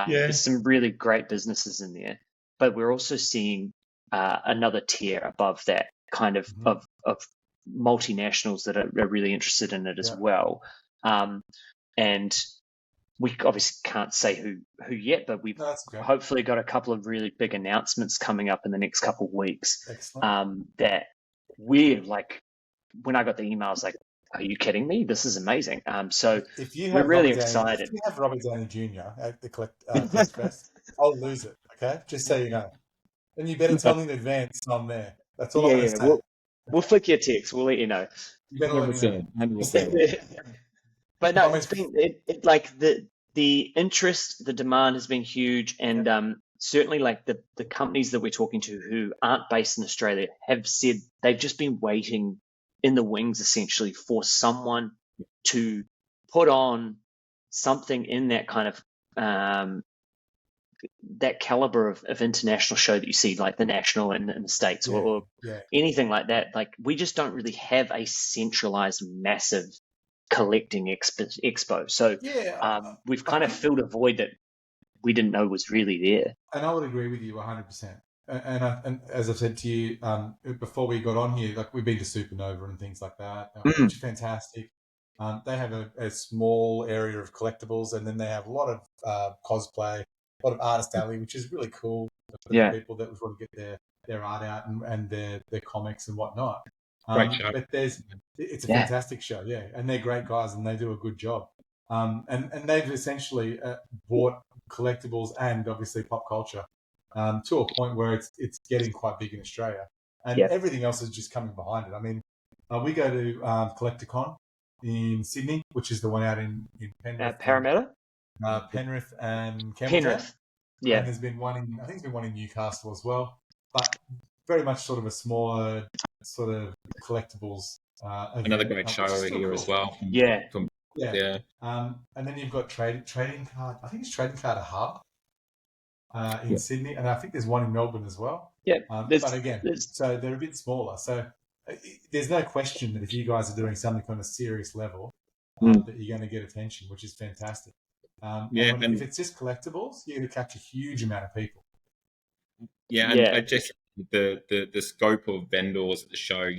There's some really great businesses in there, but we're also seeing another tier above that, kind of multinationals that are really interested in it as well. And we obviously can't say who yet, but we've hopefully got a couple of really big announcements coming up in the next couple of weeks. That we're like, when I got the email, I was like, are you kidding me? This is amazing. So we're really excited. If you have Robert Downey Jr. at the CollectFest, I'll lose it. Okay, just so you know. And you better tell me in advance I'm there. That's all I'm Yeah, going to yeah. say. We'll flick you a text. We'll let you know. You better let me know. 100%. But no, I mean, it's been like the interest, the demand has been huge, and certainly like the companies that we're talking to who aren't based in Australia have said they've just been waiting in the wings essentially for someone to put on something in that kind of that caliber of international show that you see, like the national in the States or yeah. anything like that. Like we just don't really have a centralized massive collecting expo. So Yeah, we've I kind of think, filled a void that we didn't know was really there. and I would agree with you 100%. And as I've said to you before we got on here, like we've been to Supernova and things like that, which are fantastic. They have a small area of collectibles, and then they have a lot of cosplay, a lot of artist alley, which is really cool for the Yeah. people that want to get their art out and their comics and whatnot. Great show. But it's a Yeah. fantastic show, yeah, and they're great guys and they do a good job. And they've essentially bought collectibles and obviously pop culture to a point where it's getting quite big in Australia, and Yeah. everything else is just coming behind it. I mean, we go to CollectCon in Sydney, which is the one out in Penrith, Parramatta? Penrith and Campbelltown. Penrith. Yeah. And there's been one in, I think there's been one in Newcastle as well, but very much sort of a smaller sort of collectibles. Another event, great which show is over still here cool. as well. Yeah. Yeah. And then you've got trading card. I think it's trading card hub in Sydney, and I think there's one in Melbourne as well. Yeah. But again, so they're a bit smaller. So there's no question that if you guys are doing something on a serious level, that you're going to get attention, which is fantastic. And if it's just collectibles, you're going to catch a huge amount of people. Yeah, and I just the scope of vendors at the show.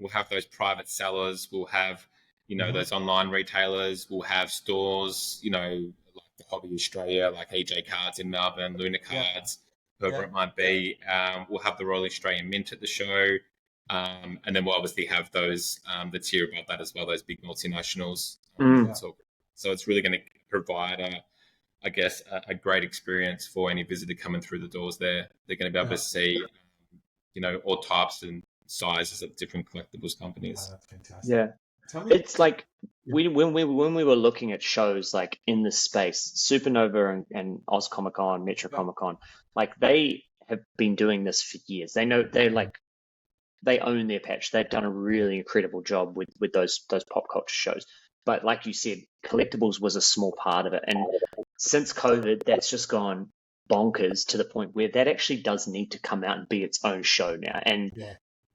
We'll have those private sellers. We'll have those online retailers. We'll have stores. Like the Hobby Australia, like EJ Cards in Melbourne, Luna Cards, whoever it might be. We'll have the Royal Australian Mint at the show, and then we'll obviously have those the tier above that as well. Those big multinationals. So it's really going to provide a great experience for any visitor coming through the doors there. They're going to be able to see, all types and sizes of different collectibles companies. That's fantastic. Yeah. It's like when we were looking at shows like in this space, Supernova and Oz Comic Con, Metro Comic Con, like they have been doing this for years. They know they own their patch. They've done a really incredible job with those pop culture shows. But like you said, collectibles was a small part of it. And since COVID, that's just gone bonkers to the point where that actually does need to come out and be its own show now. And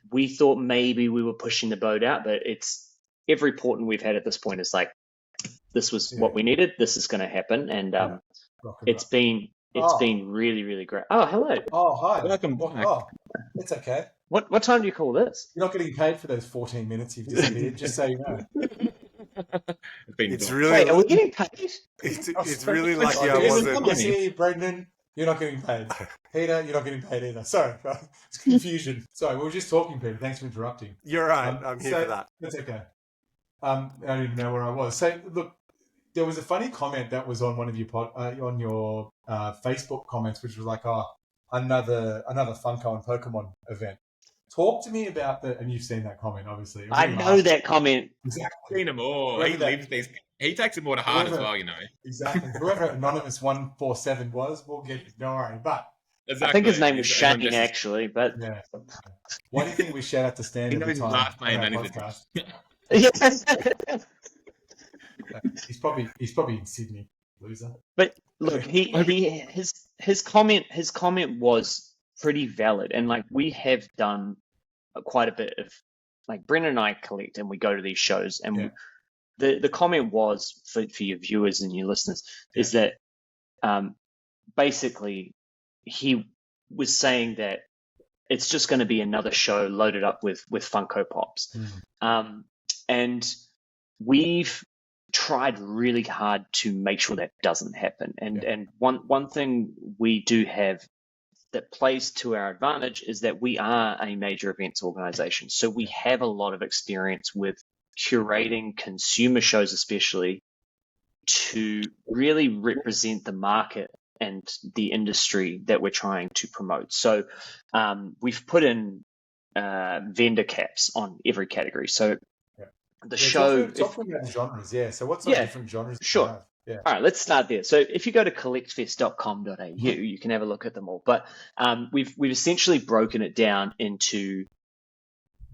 we thought maybe we were pushing the boat out, but it's every portent we've had at this point is like, this was what we needed. This is going to happen. And it's been really, really great. Oh, hello. Oh, hi. Welcome back. Oh, it's okay. What time do you call this? You're not getting paid for those 14 minutes you've disappeared, just so you know. It's really. Wait, are we getting paid? It's really lucky I wasn't. I see, Brendan. You're not getting paid. Peter, you're not getting paid either. Sorry, it's confusion. Sorry, we were just talking, Peter. Thanks for interrupting. You're right. I'm here for that. That's okay. I don't even know where I was. So, look, there was a funny comment that was on one of your on your Facebook comments, which was like, another Funko and Pokemon event. Talk to me about and you've seen that comment, obviously. I know that comment. Exactly. Seen them all. He takes them more to heart as well, Exactly. Whoever Anonymous 147 was, we'll get it. Don't worry. But I think his name was Shane, actually. But yeah. Why do you think we shout out to Stan every time last name on our and podcast? He's probably in Sydney, loser. But look, his comment was pretty valid, and like we have done quite a bit of, like Brennan and I collect and we go to these shows, and the comment was for your viewers and your listeners is that basically he was saying that it's just going to be another show loaded up with Funko Pops, and we've tried really hard to make sure that doesn't happen. And one thing we do have that plays to our advantage is that we are a major events organization. So we have a lot of experience with curating consumer shows, especially to really represent the market and the industry that we're trying to promote. So we've put in vendor caps on every category. So the show... Talk to me about genres, yeah. So what sort of different genres do you have? Yeah. All right, let's start there. So if you go to collectfest.com.au, you can have a look at them all. But we've essentially broken it down into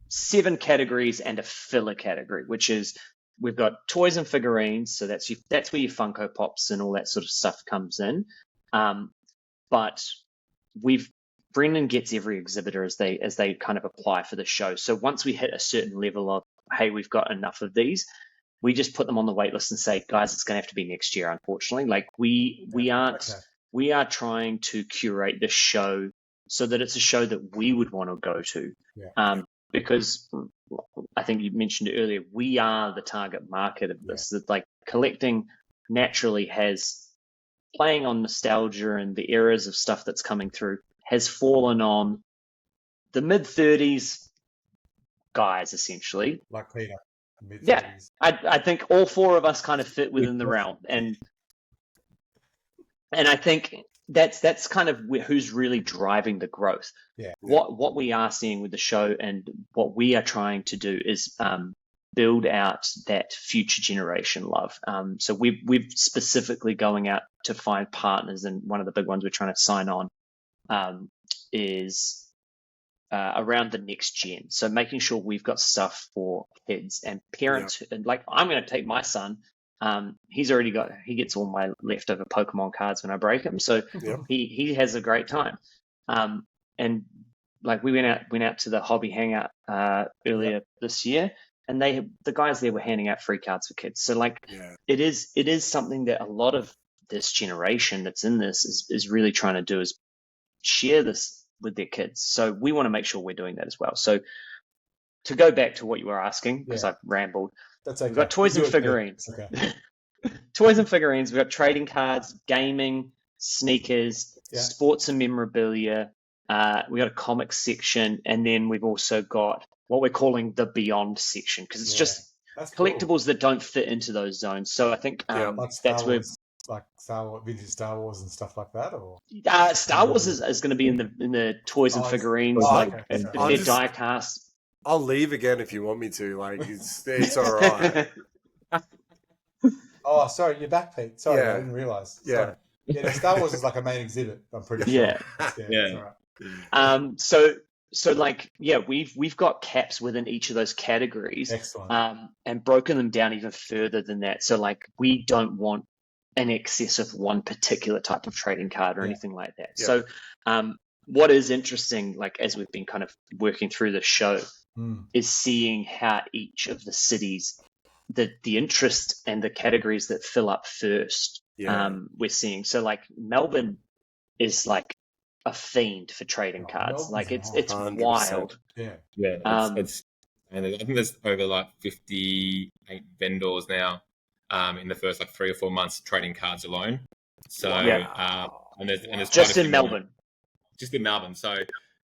7 categories and a filler category, which is we've got toys and figurines. So that's where your Funko Pops and all that sort of stuff comes in. But Brendan gets every exhibitor as they kind of apply for the show. So once we hit a certain level of, hey, we've got enough of these, we just put them on the wait list and say, guys, it's going to have to be next year, unfortunately. Like we are trying to curate the show so that it's a show that we would want to go to. Because I think you mentioned it earlier, we are the target market of this. That like collecting naturally has, playing on nostalgia and the eras of stuff that's coming through, has fallen on the mid-30s guys, essentially. Like Peter. Yeah, I think all 4 of us kind of fit within the realm, and I think that's kind of who's really driving the growth. What we are seeing with the show and what we are trying to do is build out that future generation love. So we've specifically going out to find partners, and one of the big ones we're trying to sign on is around the next gen. So making sure we've got stuff for kids and parents. And like, I'm going to take my son. He gets all my leftover Pokemon cards when I break them. So he has a great time. And like we went out to the hobby hangout earlier this year, and the guys there were handing out free cards for kids. So like it is something that a lot of this generation that's in this is really trying to do, is share this with their kids. So we want to make sure we're doing that as well. So to go back to what you were asking, because I've rambled, that's okay. We've got toys and figurines. Okay. Toys and figurines. We've got trading cards, gaming, sneakers, sports and memorabilia. We got a comic section, and then we've also got what we're calling the Beyond section, because it's just collectibles that don't fit into those zones. So I think like that's where, like vintage Star Wars and stuff like that, or Star Wars is going to be in the toys and figurines, if they're die cast. I'll leave again if you want me to. Like it's all right. Oh, sorry, you're back, Pete. Sorry, I didn't realise. Yeah, Star Wars is like a main exhibit. I'm pretty sure. Yeah. Right. So like, we've got caps within each of those categories. Excellent. And broken them down even further than that. So like, we don't want an excess of one particular type of trading card or anything like that. So what is interesting, like as we've been kind of working through the show, is seeing how each of the cities, the interest and the categories that fill up first, we're seeing. So like Melbourne is like a fiend for trading cards. Like it's 100%. Wild. It's and I think there's over like 58 vendors now in the first like 3 or 4 months trading cards alone. So and there's just in Melbourne. Just in Melbourne. So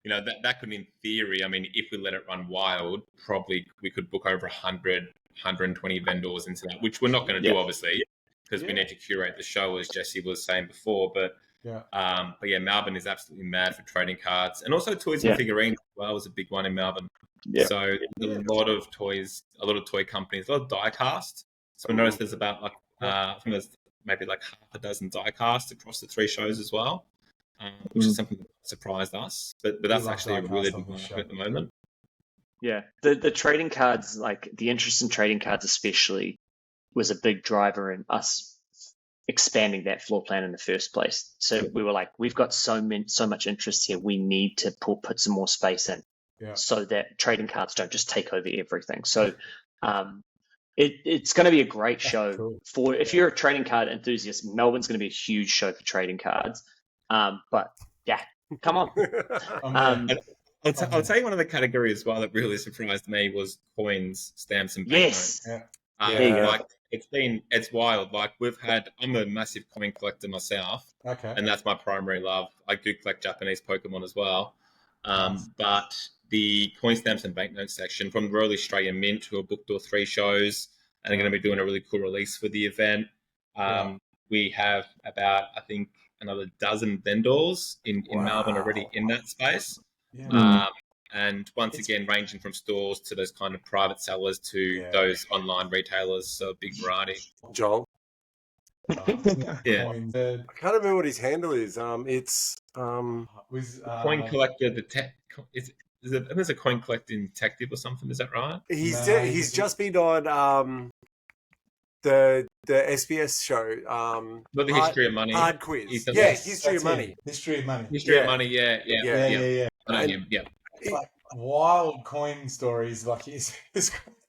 you know that could, in theory, I mean, if we let it run wild, probably we could book over 100, 120 vendors into that, which we're not going to do, obviously, because we need to curate the show, as Jesse was saying before. But Melbourne is absolutely mad for trading cards, and also toys and figurines as well is a big one in Melbourne. So there's a lot of toys, a lot of toy companies, a lot of die cast. So I noticed there's about like I think there's maybe like half a dozen die cast across the 3 shows as well, which is something that surprised us. But that's actually a really big market at the moment. Yeah, the trading cards, like the interest in trading cards especially, was a big driver in us expanding that floor plan in the first place. So we were like, we've got so much interest here, we need to put some more space in, so that trading cards don't just take over everything. So it's going to be a great show for if you're a trading card enthusiast. Melbourne's going to be a huge show for trading cards. But come on. I'll tell you one of the categories as well that really surprised me was coins, stamps, and banknotes. Like it's wild. Like I'm a massive coin collector myself, and that's my primary love. I do collect Japanese Pokemon as well, but the coin, stamps, and banknotes section from the Royal Australian Mint, who are booked all 3 shows, and are going to be doing a really cool release for the event. We have about, I think, another dozen vendors in Melbourne already in that space. Yeah. And once again, ranging from stores to those kind of private sellers to those online retailers. So a big variety. Joel? Yeah. Coins. I can't remember what his handle is. It's Coin Collector, there's a Coin Collecting Detective or something, is that right? he's just been on the SBS show. Not the History of Money. Hard Quiz. He's done History of Money. History of Money. History of Money, yeah. Yeah. I know him, yeah. Like wild coin stories, like he's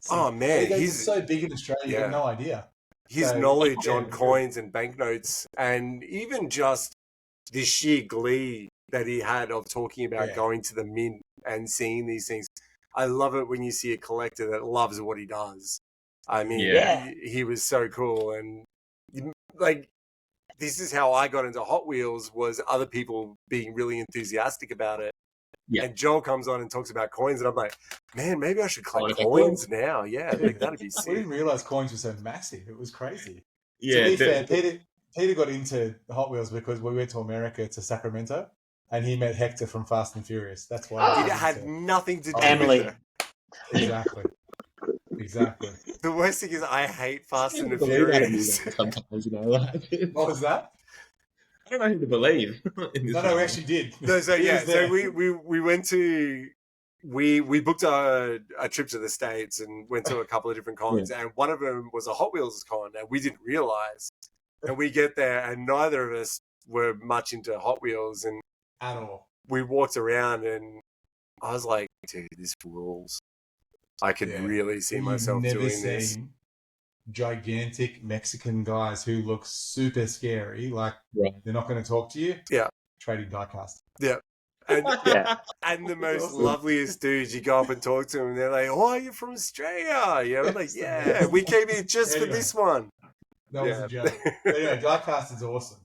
Oh man, he's so big in Australia. You have no idea. His knowledge on coins and banknotes, and even just the sheer glee that he had of talking about going to the mint and seeing these things. I love it when you see a collector that loves what he does. I mean, he was so cool, and like this is how I got into Hot Wheels, was other people being really enthusiastic about it. Yeah. And Joel comes on and talks about coins, and I'm like, man, maybe I should collect coins now. Yeah, like, that'd be sick. We didn't realize coins were so massive. It was crazy. Yeah. To be fair, Peter got into Hot Wheels because we went to America, to Sacramento, and he met Hector from Fast and Furious. That's why. It had nothing to do Family. with it. Exactly. The worst thing is I hate Fast and the Furious. Sometimes, you know, like, what was that? I don't know who to believe. No, we actually did. So we went to we booked a trip to the States and went to a couple of different cons, and one of them was a Hot Wheels con, and we didn't realize. And we get there, and neither of us were much into Hot Wheels, and at all. We walked around, and I was like, "Dude, this rules." I could really see myself doing this. Gigantic Mexican guys who look super scary, like they're not going to talk to you. Yeah. Trading diecast. Yeah. And, and the most loveliest dudes, you go up and talk to them, and they're like, "Oh, you're from Australia?" You know, like, "Yeah, we came here just for this one." That was a joke. But anyway, diecast is awesome.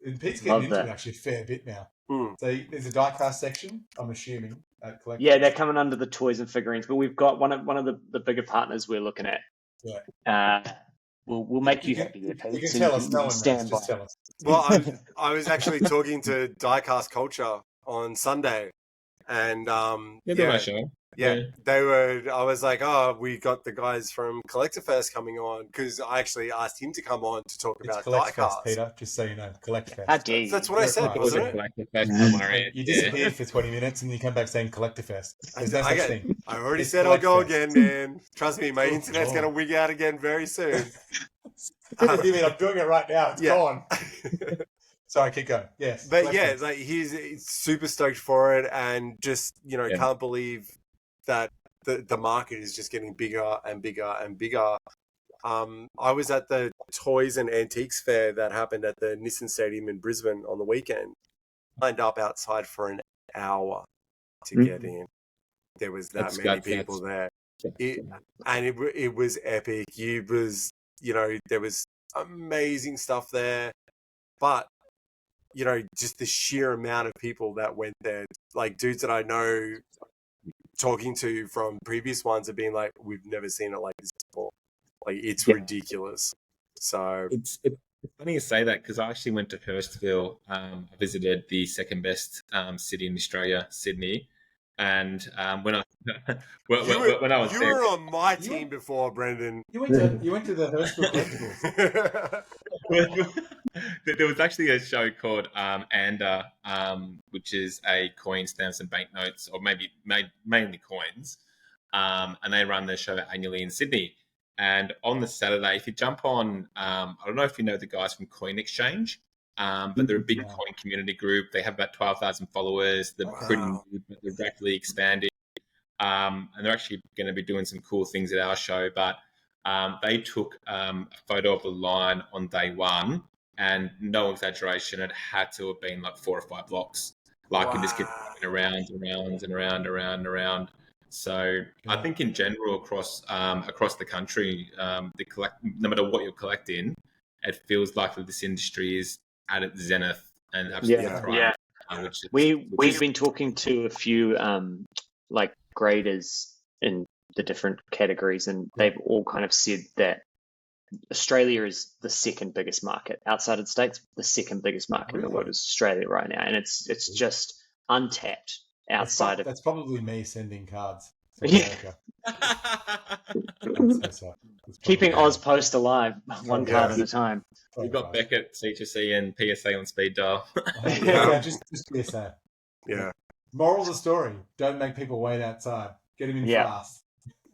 And Pete's getting into it actually a fair bit now. So there's a diecast section, I'm assuming, at CollectFest. Yeah, they're coming under the toys and figurines, but we've got one of the bigger partners we're looking at. Yeah. We'll make you happy. You can tell us. No one knows. Just tell us. Well, I was actually talking to Diecast Culture on Sunday, and they were. I was like, "Oh, we got the guys from CollectFest coming on," because I actually asked him to come on to talk about diecast. Peter, just so you know, CollectFest. How dare you? That's what I said, wasn't it? You disappeared for 20 minutes and you come back saying CollectFest. There's no such thing. I already said I'll go again, man. Trust me, my internet's going to wig out again very soon. What do you mean? I'm doing it right now. It's gone. Sorry, keep going. Yes. But like he's super stoked for it, and just, can't believe that the market is just getting bigger and bigger and bigger. I was at the Toys and Antiques Fair that happened at the Nissan Stadium in Brisbane on the weekend. Lined up outside for an hour to get in. There was that many people there. It was epic. It was, there was amazing stuff there. But, just the sheer amount of people that went there, like dudes that I know talking to from previous ones have been like, we've never seen it like this before. Like, it's ridiculous. So it's funny you say that, because I actually went to Hurstville. I visited the second best city in Australia, Sydney, and when I was you were on my team before, Brendan. You went to the Hurstville Collectibles. There was actually a show called Ander, which is a coin, stamps, and banknotes, or mainly coins, and they run their show annually in Sydney. And on the Saturday, if you jump on, I don't know if you know the guys from Coin Exchange, but they're a big coin community group. They have about 12,000 followers. They're pretty new, but they're rapidly expanding. And they're actually going to be doing some cool things at our show. But they took a photo of the line on day one, and no exaggeration, it had to have been like 4 or 5 blocks. Like, it just kept going around and around and around and around and around. So I think in general across the country, no matter what you're collecting, it feels like that this industry is at its zenith and absolutely thriving. We've been talking to a few like graders in the different categories, and they've all kind of said that Australia is the second biggest market outside of the States. The second biggest market in the world is Australia right now, and it's just untapped outside of. That's probably me sending cards from Yeah. America. I'd say so. Keeping Ozpost alive, one Yeah. card at a time. We've got Beckett, CTC, and PSA on speed dial. Yeah, just PSA. Yeah. Moral of the story: don't make people wait outside. Get them in Yeah. fast.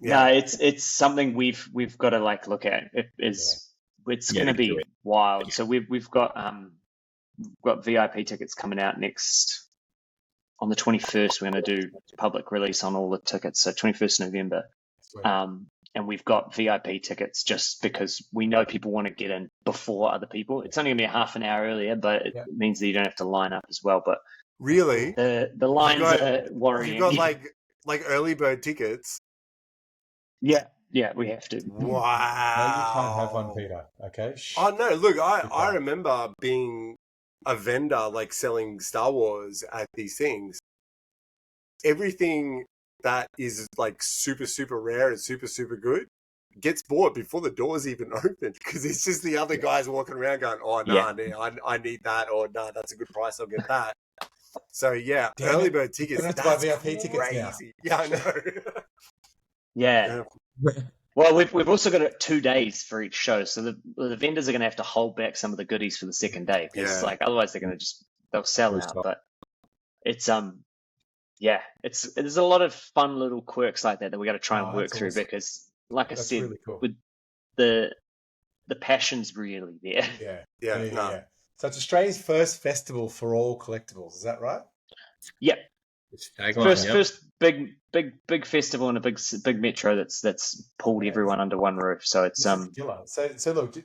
No, it's something we've got to like look at. It's going to be wild. So we've got VIP tickets coming out next on the 21st. We're going to do public release on all the tickets. So 21st November. Sweet. And we've got VIP tickets just because we know people want to get in before other people. It's only going to be a half an hour earlier, but it means that you don't have to line up as well. But really, the lines are worrying. You've got like early bird tickets. Yeah, we have to. Wow. No, you can't have one, Peter. Okay. Oh no! Look, I remember being a vendor, like selling Star Wars at these things. Everything that is like super, super rare and super, super good gets bought before the doors even open, because it's just the other guys walking around going, "Oh no, I need that," or "No, that's a good price, I'll get that." So yeah, early bird tickets. We're gonna have to buy VIP tickets now. Yeah, I know. Yeah. Well, we've also got 2 days for each show, so the vendors are going to have to hold back some of the goodies for the second day, because like otherwise they're going to they'll sell out. But it's there's a lot of fun little quirks like that we got to try and work through, because like I said, really cool. with the passion's really there. Yeah. So it's Australia's first festival for all collectibles. Is that right? Yep. First big festival in a big metro that's pulled everyone under one roof. So it's killer. So look,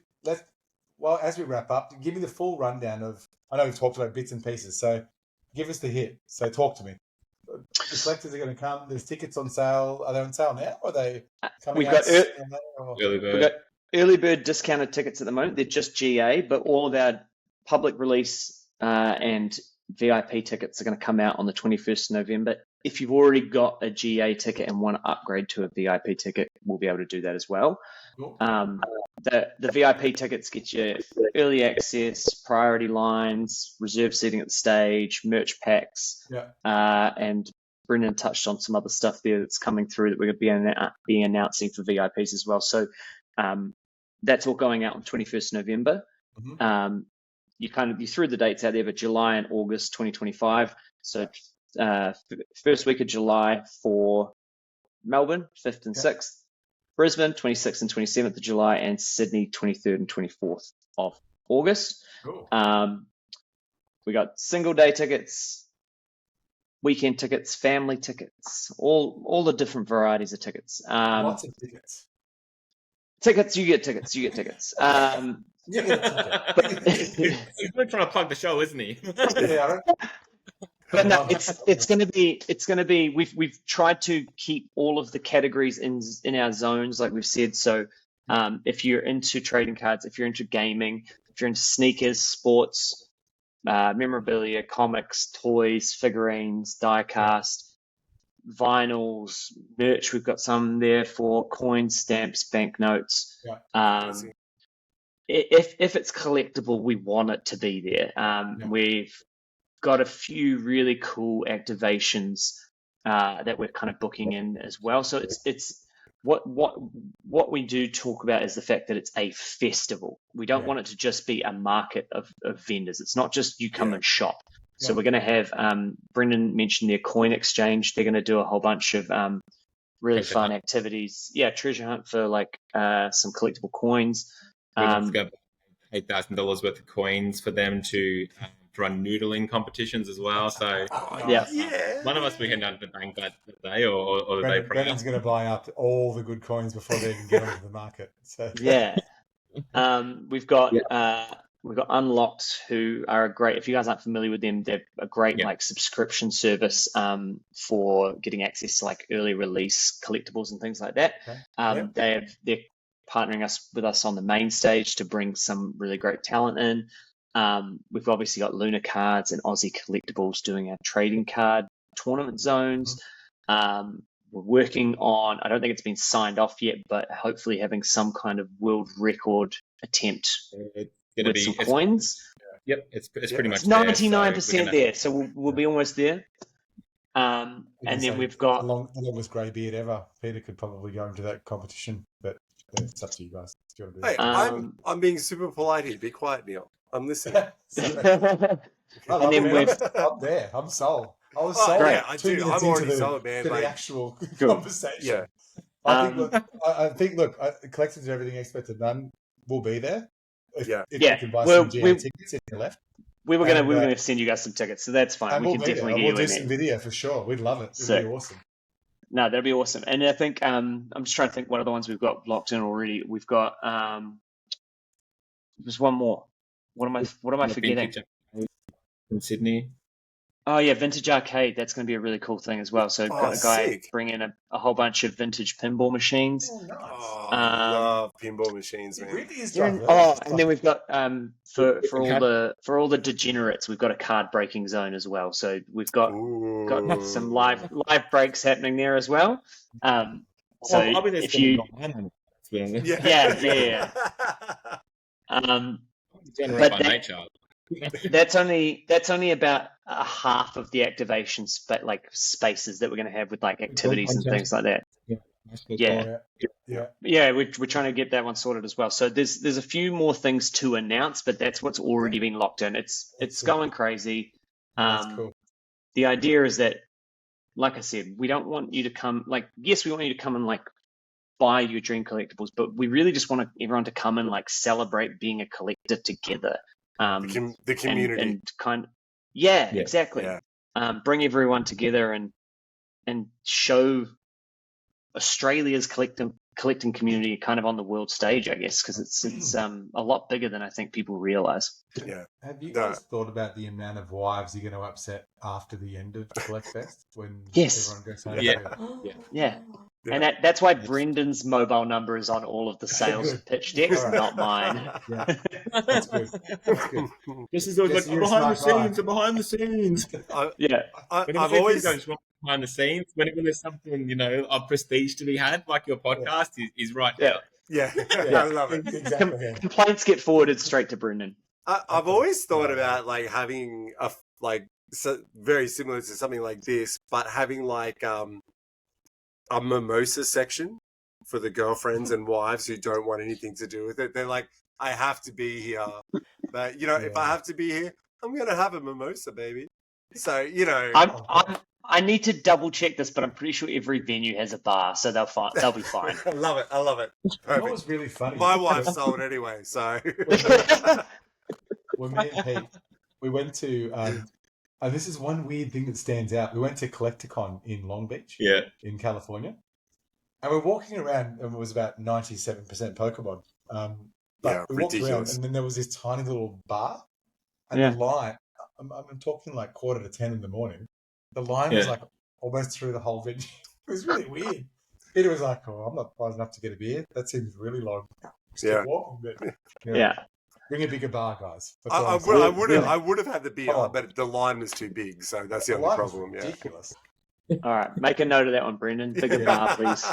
as we wrap up, give me the full rundown of. I know we've talked about bits and pieces, so give us the hit. So talk to me. The collectors are going to come. There's tickets on sale. Are they on sale now, or are they coming out? We've got early bird discounted tickets at the moment. They're just GA, but all of our public release and VIP tickets are going to come out on the 21st of November. If you've already got a GA ticket and want to upgrade to a VIP ticket, we'll be able to do that as well. Cool. The VIP tickets get you early access, priority lines, reserve seating at the stage, merch packs, and Brendan touched on some other stuff there that's coming through that we're going to be announcing for VIPs as well. So that's all going out on 21st November. Mm-hmm. You threw the dates out there, but July and August 2025. So first week of July for Melbourne, 5th and 6th. Brisbane, 26th and 27th of July, and Sydney, 23rd and 24th of August. Cool. We got single day tickets, weekend tickets, family tickets, all the different varieties of tickets. Lots of tickets. You get tickets. You get a ticket. He's really trying to plug the show, isn't he? Yeah. But no, it's going to be. We've tried to keep all of the categories in our zones, like we've said. So, if you're into trading cards, if you're into gaming, if you're into sneakers, sports, memorabilia, comics, toys, figurines, die-cast, vinyls, merch, we've got some there for coins, stamps, banknotes. If it's collectible, we want it to be there. We've got a few really cool activations that we're kind of booking in as well. So it's what we do talk about is the fact that it's a festival. We don't want it to just be a market of vendors. It's not just you come and shop. So we're going to have Brendan mentioned their coin exchange. They're going to do a whole bunch of really fun activities. Yeah, treasure hunt for like some collectible coins. We've got $8,000 worth of coins for them to run noodling competitions as well. So one of us will be heading down to the bank that day, or the day prior. Brendan's going to buy up all the good coins before they even get onto the market. So we've got Unlocked, who are a great. If you guys aren't familiar with them, they're a great like subscription service for getting access to like early release collectibles and things like that. They're partnering with us on the main stage to bring some really great talent in. We've obviously got Luna Cards and Aussie Collectibles doing our trading card tournament zones. we're working on, I don't think it's been signed off yet, but hopefully having some kind of world record attempt It's gonna with be some coins. Yep, it's pretty It's much there. 99% there, so we'll be almost there. And then we've got the longest grey beard ever. Peter could probably go into that competition, but it's up to you guys. Do you want to do Hey, that? I'm being super polite here. Be quiet, Neil. I'm listening. and then we've I'm there. I'm sold. I was Oh, sold. yeah, I 2 do. minutes I'm already into sold, man. to Like, the actual Cool. conversation. Yeah. I think. Look, collectors of everything expert and none will be there. If Yeah. you can buy Well, some GA tickets if you're left. we were gonna send you guys some tickets, so that's fine. And We we'll can be definitely there. get We'll you do in some there. video for sure. We'd love it. Sick. It'd be awesome. No, that'd be awesome. And I think I'm just trying to think what other ones we've got locked in already. We've got there's one more. What am I forgetting? In Sydney. Oh yeah, Vintage Arcade. That's going to be a really cool thing as well. So got a guy sick. bring in a whole bunch of vintage pinball machines. Oh, nice. Oh, I love pinball machines, It man. really is Yeah, and, diverse. and then we've got for all the degenerates, we've got a card breaking zone as well. So we've got some live breaks happening there as well. So I'll be there if you Yeah. degenerate by nature. that's only about a half of the activation spaces that we're going to have with like activities and things like that. Yeah, we're trying to get that one sorted as well. So there's a few more things to announce, but that's what's already been locked in. It's going crazy. That's cool. The idea is that, like I said, we don't want you to come. Like, yes, we want you to come and like buy your dream collectibles, but we really just want everyone to come and like celebrate being a collector together. The community and exactly. Yeah. Bring everyone together and show Australia's collecting community kind of on the world stage, I guess, because it's a lot bigger than I think people realize. Yeah. Have you guys thought about the amount of wives you're going to upset after the end of CollectFest when everyone goes home? Yeah. And that's why Brendan's mobile number is on all of the sales pitch decks, not mine. Yeah. That's good. That's good. This is always like behind the scenes. I've always behind the scenes. When there's something of prestige to be had, like your podcast is right now. Yeah. I love it. Exactly. Complaints get forwarded straight to Brendan. I've always thought about like having very similar to something like this, but having like a mimosa section for the girlfriends and wives who don't want anything to do with it. They're like, I have to be here. But, if I have to be here, I'm going to have a mimosa, baby. So, I need to double check this, but I'm pretty sure every venue has a bar, so they'll be fine. I love it. That was really funny. My wife's sold anyway, so. When me and Pete, we went to, and this is one weird thing that stands out. We went to CollectCon in Long Beach, in California, and we're walking around, and it was about 97% Pokemon. But we walked around, and then there was this tiny little bar, and the line. I'm talking like 9:45 in the morning. The line was like almost through the whole venue. It was really weird. Peter was like, "Oh, I'm not wise enough to get a beer. That seems really long." Just keep walking, but, bring a bigger bar, guys. I would have had the beer, but the line was too big, so that's the only problem. Ridiculous. All right, make a note of that one, Brendan. Bigger bar, please.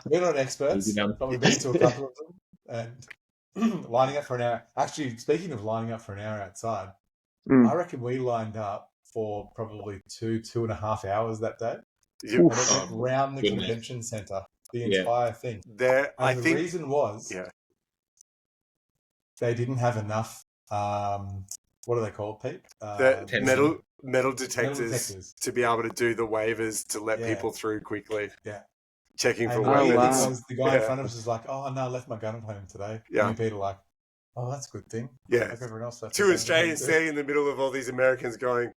We're not experts, but we've been to a couple of them, and lining up for an hour. Actually, speaking of lining up for an hour outside, I reckon we lined up for probably 2.5 hours that day. Around the convention centre, the entire thing. The reason was they didn't have enough. What are they called, Pete? Metal detectors to be able to do the waivers to let people through quickly. Yeah. Checking for waivers. The guy in front of us was like, "Oh no, I left my gun at home today." Yeah. And Peter like, "Oh, that's a good thing." Yeah. Like everyone else left. 2 Australians standing in the middle of all these Americans going,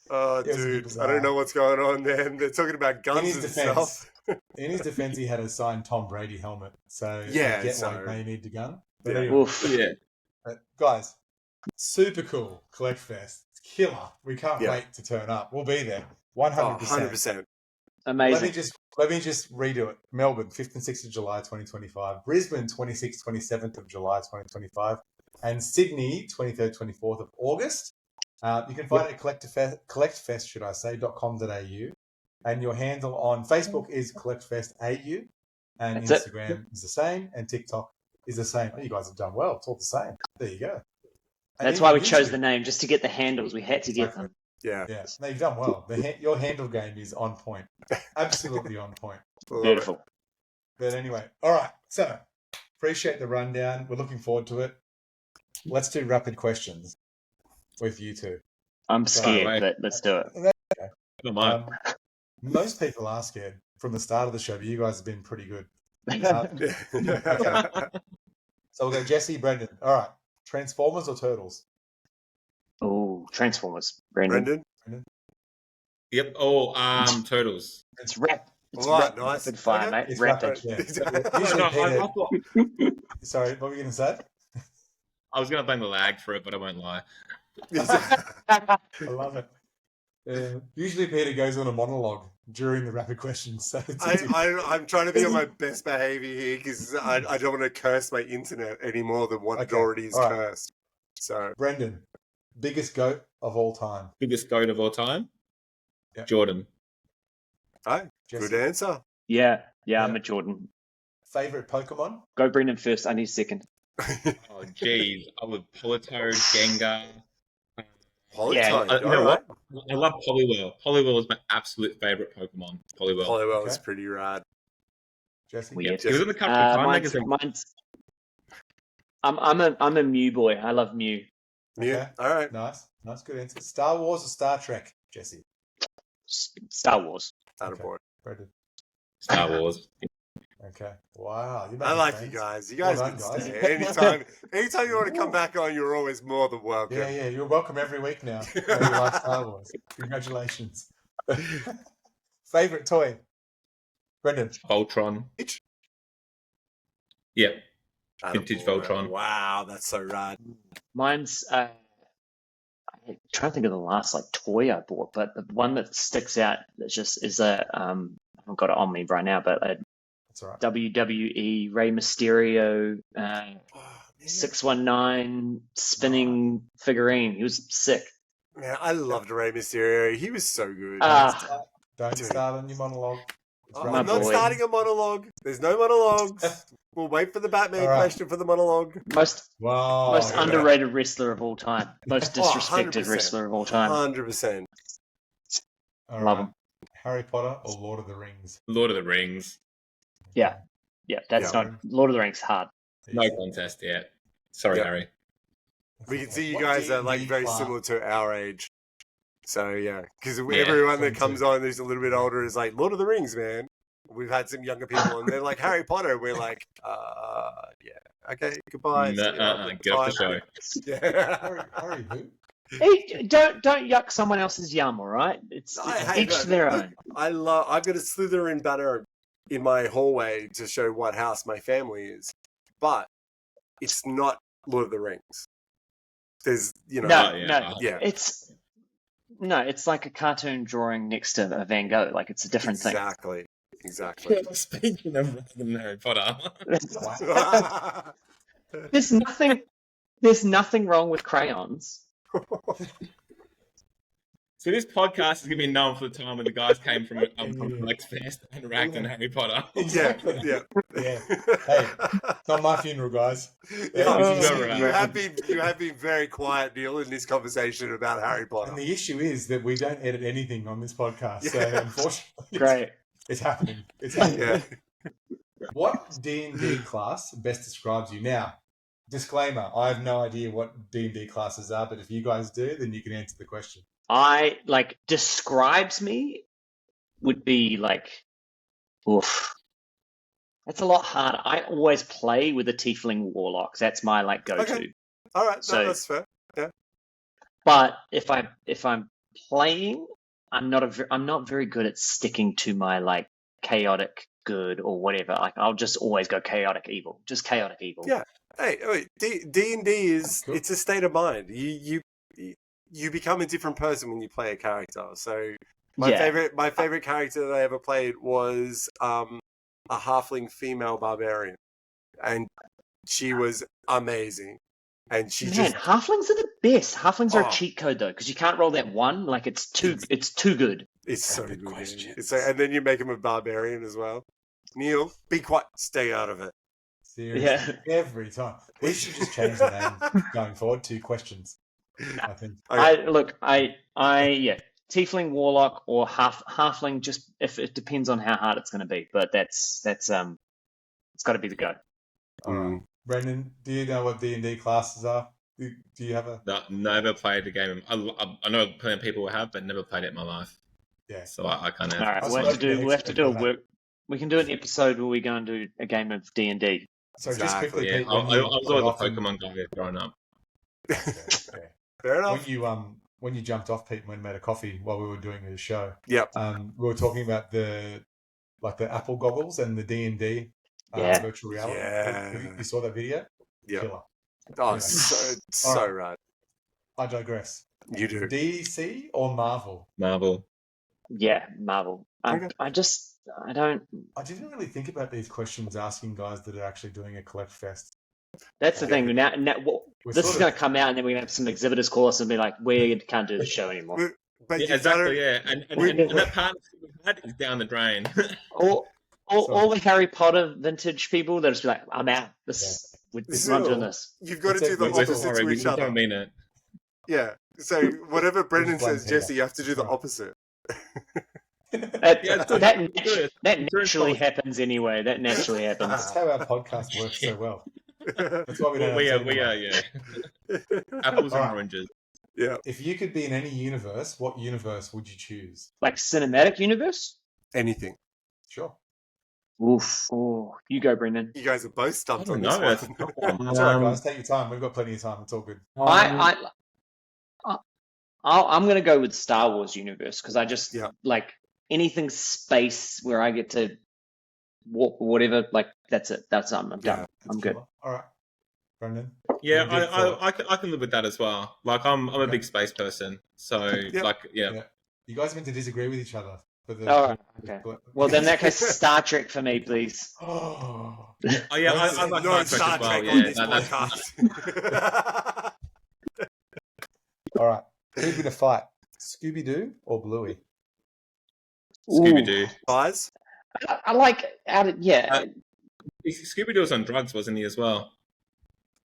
"Oh, dude, I don't know what's going on, man." They're talking about guns and stuff. In his defense, he had a signed Tom Brady helmet, so I get why he may need the gun. But anyway, guys, super cool CollectFest. It's killer. We can't wait to turn up. We'll be there. 100%. 100%. Amazing. Let me just redo it. Melbourne, 5th and 6th of July, 2025. Brisbane, 26th, 27th of July, 2025. And Sydney, 23rd, 24th of August. You can find it at CollectFest, should I say, .com.au. And your handle on Facebook is CollectFestAU, and That's Instagram is the same, and TikTok is the same. Oh, you guys have done well. It's all the same. There you go. And That's even why we chose YouTube. the name, just to get the handles. We had to get Exactly. them. Yeah. Yeah, no, you've done well. Your handle game is on point. Absolutely on point. Beautiful. But anyway, all right. So, appreciate the rundown. We're looking forward to it. Let's do rapid questions with you two. I'm scared, Right. but let's do it. Don't mind. Most people are scared from the start of the show, but you guys have been pretty good. So we'll go Jesse, Brendan. All right. Transformers or Turtles? Oh, Transformers. Brendan. Brendan? Yep. Oh, turtles. It's rap. It's All right, rap, nice. rapid fire, Okay. mate. It's Rapid. rapid, yeah. No, Usually I Peter... thought Sorry, what were you going to say? I was going to blame the lag for it, but I won't lie. I love it. Usually Peter goes on a monologue during the rapid questions. So I'm trying to be on my best behavior here because I don't want to curse my internet any more than what it already is cursed. So, Brendan, biggest goat of all time. Biggest goat of all time? Yep. Jordan. Hi, Jesse. good answer. Yeah, I'm a Jordan. Favorite Pokemon? Go Brendan first. I need second. Oh, geez. I would Politoed, Gengar. Polytoad, You know what? I love Poliwhirl. Poliwhirl is my absolute favorite Pokemon. Poliwhirl. Poliwhirl is Okay. pretty rad. Jesse? Weird. It was in the cover of Time Mine's, magazine. I'm a Mew boy. I love Mew. Mew. Okay. All right. Nice, good answer. Star Wars or Star Trek, Jesse? Star Wars. Attaboy. Brendan. Star Wars. Okay. Wow. You're I making like friends. you guys. You guys Well can done, stay. Anytime you want to come back on, you're always more than welcome. Yeah. You're welcome every week now. You like Star Wars. Congratulations. Favorite toy? Brendan. Voltron. Yep. Vintage Attaboy. Voltron. Wow, that's so rad. Mine's. I'm trying to think of the last toy I bought, but the one that sticks out is a I haven't got it on me right now, but a That's all right. WWE Rey Mysterio 619 spinning figurine. He was sick. Man, I loved Rey Mysterio. He was so good. Don't Dude. start on your monologue. It's I'm rapid. my not boy. starting a monologue. There's no monologues. We'll wait for the Batman All right. question for the monologue. Most Wow. underrated wrestler of all time. Most disrespected 100%. wrestler of all time. 100%. All Love right. him. Harry Potter or Lord of the Rings? Lord of the Rings. Yeah, that's Yeah. not Lord of the Rings hard. No contest yet. Sorry, Yeah. Harry. We can see you What guys are D&D very class? similar to our age. So yeah, because Yeah, everyone that 22. comes on who's a little bit older is like Lord of the Rings, man. We've had some younger people and they're like Harry Potter. We're like, yeah, okay, goodbye. See you later. Get off the Bye. show. Yeah. Harry who? Hey, don't yuck someone else's yum, all right? It's I hate each that. to their own. I've got a Slytherin banner in my hallway to show what house my family is, but it's not Lord of the Rings. There's, No, yeah, it's like a cartoon drawing next to a Van Gogh. Like it's a different exactly. Speaking of Harry Potter. thing. There's nothing wrong with crayons. So this podcast is going to be known for the time when the guys came from CollectFest and ragged on Harry Potter. Yeah. Yeah. Hey, it's not my funeral, guys. You have been very quiet, Neil, in this conversation about Harry Potter. And the issue is that we don't edit anything on this podcast. So unfortunately, Great. it's happening. It's happening. Yeah. What D&D class best describes you? Now, disclaimer, I have no idea what D&D classes are, but if you guys do, then you can answer the question. Describes me would be oof. That's a lot harder. I always play with the Tiefling Warlocks. That's my go-to. Okay. All right, that's fair. Yeah. But if I'm playing, I'm not very good at sticking to my chaotic good or whatever. I'll just always go chaotic evil. Just chaotic evil. Yeah. Hey, wait, D&D is Cool. It's a state of mind. You become a different person when you play a character. So my favorite character that I ever played was a halfling female barbarian, and she was amazing. And she halflings are the best. Halflings are Oh. a cheat code though, because you can't roll that one. It's too good. It's so Good good. question. It's and then you make him a barbarian as well. Neil, be quiet. Stay out of it. Seriously, every time. We should just change the name going forward to questions. I think. Okay. Yeah, tiefling, warlock, or halfling. Just if it depends on how hard it's going to be, but that's it's got to be the go. All right, Brendan, do you know what D&D classes are? Do you have a? No, never played the game. I know plenty of people have, but never played it in my life. Yeah. So I can't All answer. right, I we'll have suppose to do a work. We can do an episode where we go and do a game of D&D. So just quickly, Yeah, Pete, I was always a Pokemon guy growing up. Fair enough. When you jumped off, Pete, when we made a coffee while we were doing the show, Yep. we were talking about the Apple goggles and the D&D virtual reality. Yeah. You saw that video? Yeah. Killer. Oh, Anyway. so right. I digress. You do. DC or Marvel? Marvel. Yeah, Marvel. Okay. I don't. I didn't really think about these questions asking guys that are actually doing a CollectFest. That's the thing. Now this is sort going to come out, and then we're going to have some exhibitors call us and be like, "We can't do the show anymore." But Yeah, you exactly. gotta- Yeah, and that partnership we had is down the drain. All the Harry Potter vintage people, they'll just be like, "I'm out. We're not doing this." You've got to It's do the a- opposite Sorry, to we each other. don't mean it. Yeah. So whatever Brendan blame says, Peter. Jesse, you have to do the Right. opposite. That good. that Good. naturally happens anyway. That naturally happens. That's how our podcast works so well. That's why we don't. We have are, to yeah. Apples and Alright. oranges. Yeah. If you could be in any universe, what universe would you choose? Like cinematic universe. Anything. Sure. Oof. Oh, you go, Brendan. You guys are both I stumped don't on know. this That's one. a tough one. That's all right, guys. Take your time. We've got plenty of time. It's all good. I'm going to go with Star Wars universe because I just like anything space where I get to walk or whatever. Like that's it. I'm done. I'm good. All right, Brendan. Yeah, Big thought. I can live with that as well. Like I'm a big space person, so Yep. You guys are meant to disagree with each other. Oh, okay. Well, then in that case, Star Trek for me, please. Oh, Oh yeah, I like No Star Trek Star as well. Trek on Yeah, this podcast. all right. Who's going to fight? Scooby Doo or Bluey? Scooby Doo. Guys? I like yeah. Scooby Doo was on drugs, wasn't he as well?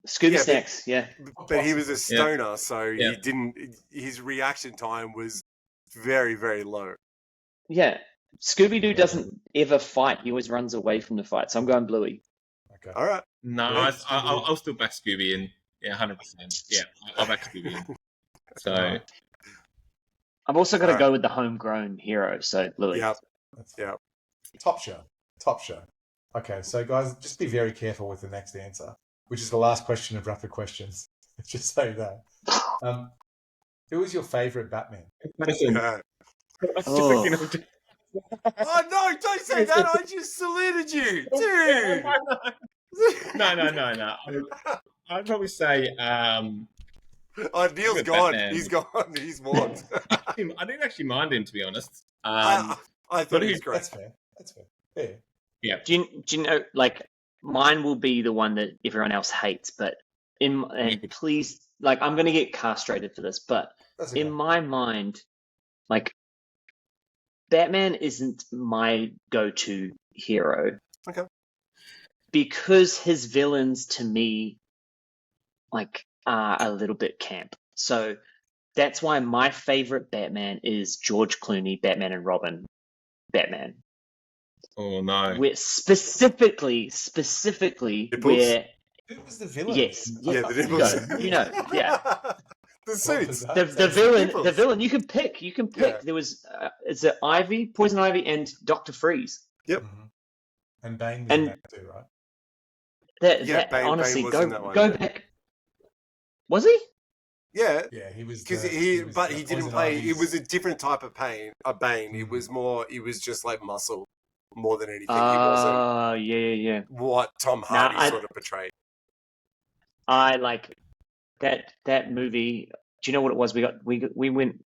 Scooby Yeah, Snacks, yeah. But he was a stoner, so he didn't. His reaction time was very, very low. Yeah. Scooby Doo doesn't ever fight. He always runs away from the fight. So I'm going Bluey. Okay. All right. No, Yeah, I'll still back Scooby in. Yeah, 100%. Yeah, I'll back Scooby in. So I've also got to go with the homegrown hero. So Bluey. Yep. Yep. Top show. Okay, so guys, just be very careful with the next answer, which is the last question of rapid questions. Just so you know. Who was your favorite Batman? Yeah. Oh. Oh no! Don't say that! I just saluted you, dude. No. I'd probably say Oh, Neil's Good gone. Batman. He's gone. He's walked. I didn't actually mind him, to be honest. I thought he was great. That's fair. Yeah. Do you know, like, mine will be the one that everyone else hates, but please, like, I'm going to get castrated for this, but That's okay. in my mind, like, Batman isn't my go-to hero. Okay. Because his villains, to me, like, are a little bit camp. So that's why my favorite Batman is George Clooney, Batman and Robin, Batman. Oh no! Where specifically where Who was the villain? yes, Yeah, the nipples. you know, yeah. The suits. The villain. You can pick. Yeah. There was is it Ivy, Poison Ivy, and Dr. Freeze. Yep. Mm-hmm. And Bane was And- in that too, right? Bane honestly, was in that one, go yeah. back. Was he? Yeah. Yeah, he was. Because the- he was didn't Poison play. It Ivy's- was a different type of Bane. It was more. It was just like muscle, more than anything. He wasn't Yeah. what Tom Hardy I- sort of portrayed. I like that movie. Do you know what it was? We went.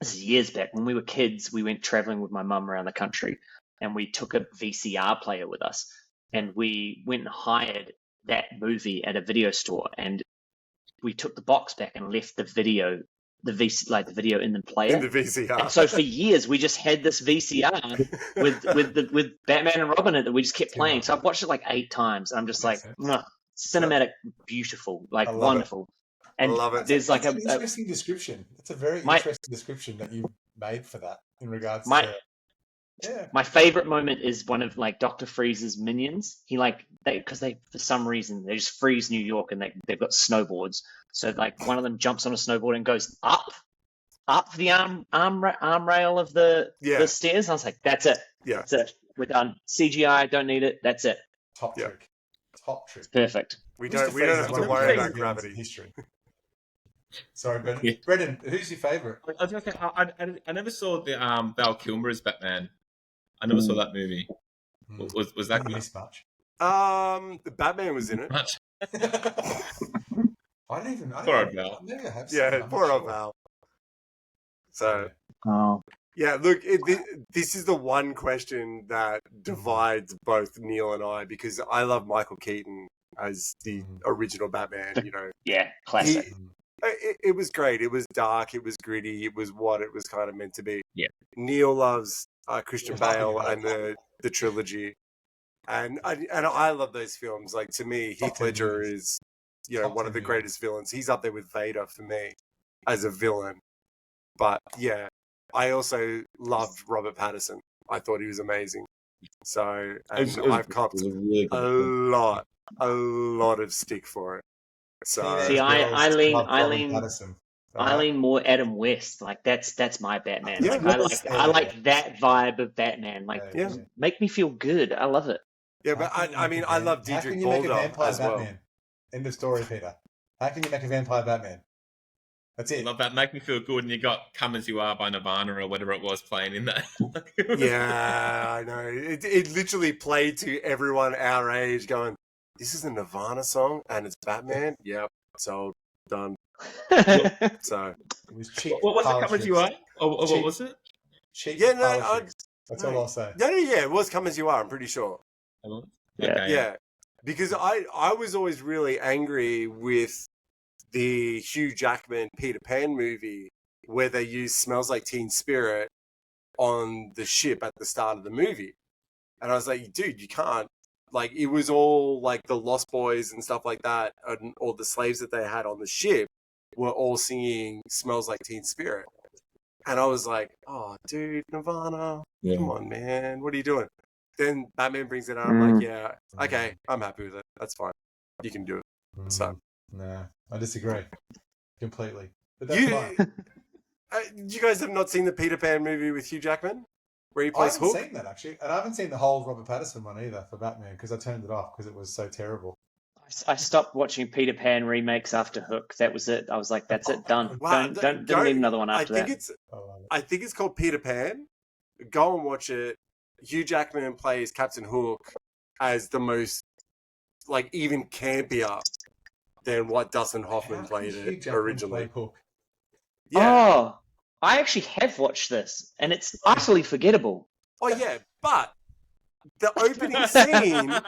This is years back when we were kids. We went traveling with my mum around the country, and we took a VCR player with us, and we went and hired that movie at a video store, and we took the box back and left the the VC, like the video in the player. In the VCR. And so for years we just had this VCR with Batman and Robin in it that we just kept playing. So I've watched it like 8 times, and I'm just like, cinematic, beautiful, like wonderful. And I love it. there's like an interesting description. It's a very interesting description that you made for that in regards to. Yeah. My favorite moment is one of like Dr. Freeze's minions. He because they for some reason they just freeze New York, and they've got snowboards. So like one of them jumps on a snowboard and goes up the arm rail of the stairs. And I was like, that's it. Yeah, that's it. We're done. CGI, don't need it. That's it. Top trick. It's perfect. We don't have to worry about gravity. History. Sorry, Brendan. Yeah. Brendan, who's your favourite? I was going to say, I never saw the Val Kilmer's Batman. I never saw that movie. Was that good? Much. Batman was in it. Much. I don't even. Poor old Val. Poor old Val. So. Oh. Yeah, look, this is the one question that divides both Neil and I, because I love Michael Keaton as the original Batman. You know. Yeah, classic. It was great. It was dark. It was gritty. It was what it was kind of meant to be. Yeah. Neil loves Christian Bale and the trilogy, and I love those films. Like, to me, Heath Ledger is, one of the greatest villains. He's up there with Vader for me as a villain. But yeah, I also loved Robert Pattinson. I thought he was amazing. So I've copped a lot of stick for it. So see, I lean more Adam West. Like that's my Batman. Yeah, I like that vibe of Batman. Like, make me feel good. I love it. Yeah, but I mean, I love Diedrich Balder as well. Batman? End of story, Peter. How can you make a vampire Batman? That's it. I love that. Make me feel good. And you got "Come As You Are" by Nirvana or whatever it was playing in that. Yeah, I know. It literally played to everyone our age, going, "This is a Nirvana song and it's Batman." Yep, so done. So it was cheap. What was it? "Come As You Are"? Or what was it? Cheap. Yeah, that's all I'll say. No, it was "Come As You Are." I'm pretty sure. Yeah. Because I was always really angry with the Hugh Jackman Peter Pan movie where they used "Smells Like Teen Spirit" on the ship at the start of the movie. And I was like, dude, you can't. Like, it was all like the Lost Boys and stuff like that, and all the slaves that they had on the ship were all singing "Smells Like Teen Spirit." And I was like, oh, dude, Nirvana, come on, man, what are you doing? Then Batman brings it out. I'm like, yeah, okay, I'm happy with it. That's fine. You can do it. So, nah, I disagree completely. But that's fine. You guys have not seen the Peter Pan movie with Hugh Jackman, where he plays Hook? I haven't seen that, actually, and I haven't seen the whole Robert Pattinson one either for Batman because I turned it off because it was so terrible. I stopped watching Peter Pan remakes after Hook. That was it. I was like, that's it, done. Wow, don't need another one after that. I think it's called Peter Pan. Go and watch it. Hugh Jackman plays Captain Hook as the most, like, even campier than what Dustin Hoffman played it originally. Hook? Yeah. Oh, I actually have watched this, and it's utterly forgettable. Oh yeah, but the opening scene,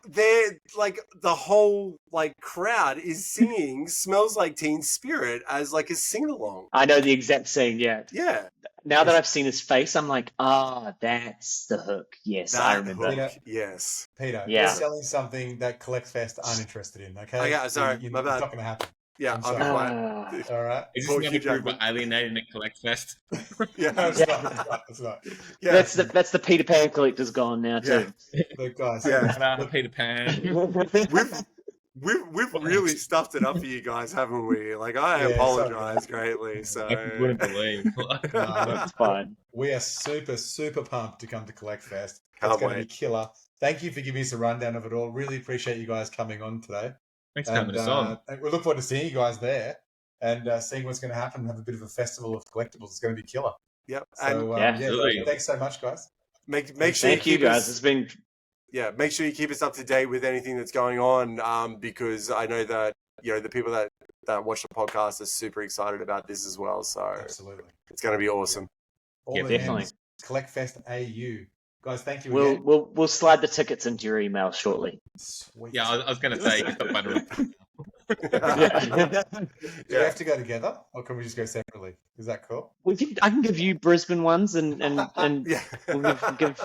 they're like the whole like crowd is singing "Smells Like Teen Spirit" as like a sing along. I know the exact scene. Yeah. Yeah. Now that I've seen his face, I'm like, that's the Hook. Yes, I remember. Peter, yes. Peter, you're selling something that CollectFest aren't interested in, okay? Oh, yeah, sorry, my bad. It's not going to happen. Yeah, I'm quiet. All right. Is this going to prove we're alienating at CollectFest? Yeah, it's not. Yeah. That's the Peter Pan collector's gone now too. Yeah. Look, guys. Yeah. Peter Pan. We've really stuffed it up for you guys, haven't we? Like, I apologize greatly. So I wouldn't believe. That's fine. We are super, super pumped to come to CollectFest. Can't It's going to wait. be killer. Thank you for giving us a rundown of it all. Really appreciate you guys coming on today. Thanks for having us on. And we look forward to seeing you guys there and seeing what's going to happen and have a bit of a festival of collectibles. It's going to be killer. Yep. So, absolutely. thanks so much, guys. Make sure Thank you guys. It's been. Yeah, make sure you keep us up to date with anything that's going on, because I know that the people that watch the podcast are super excited about this as well. So Absolutely, it's going to be awesome. Definitely. CollectFest AU, guys. Thank you. Again. We'll slide the tickets into your email shortly. Sweet. Yeah, I was going to say, just the button. Do we have to go together, or can we just go separately? Is that cool? I can give you Brisbane ones, and Yeah. we'll give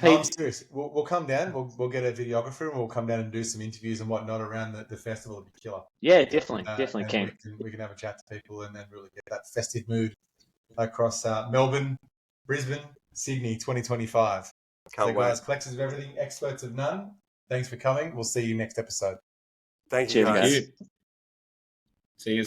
No, I'm Pete. serious. We'll come down. We'll get a videographer, and we'll come down and do some interviews and whatnot around the festival. It'd be killer. Yeah, definitely And keen. we can have a chat to people and then really get that festive mood across Melbourne, Brisbane, Sydney 2025. Can't So, wait. guys, collectors of everything, experts of none, thanks for coming. We'll see you next episode. Thank you, Cheers, guys. guys. See you.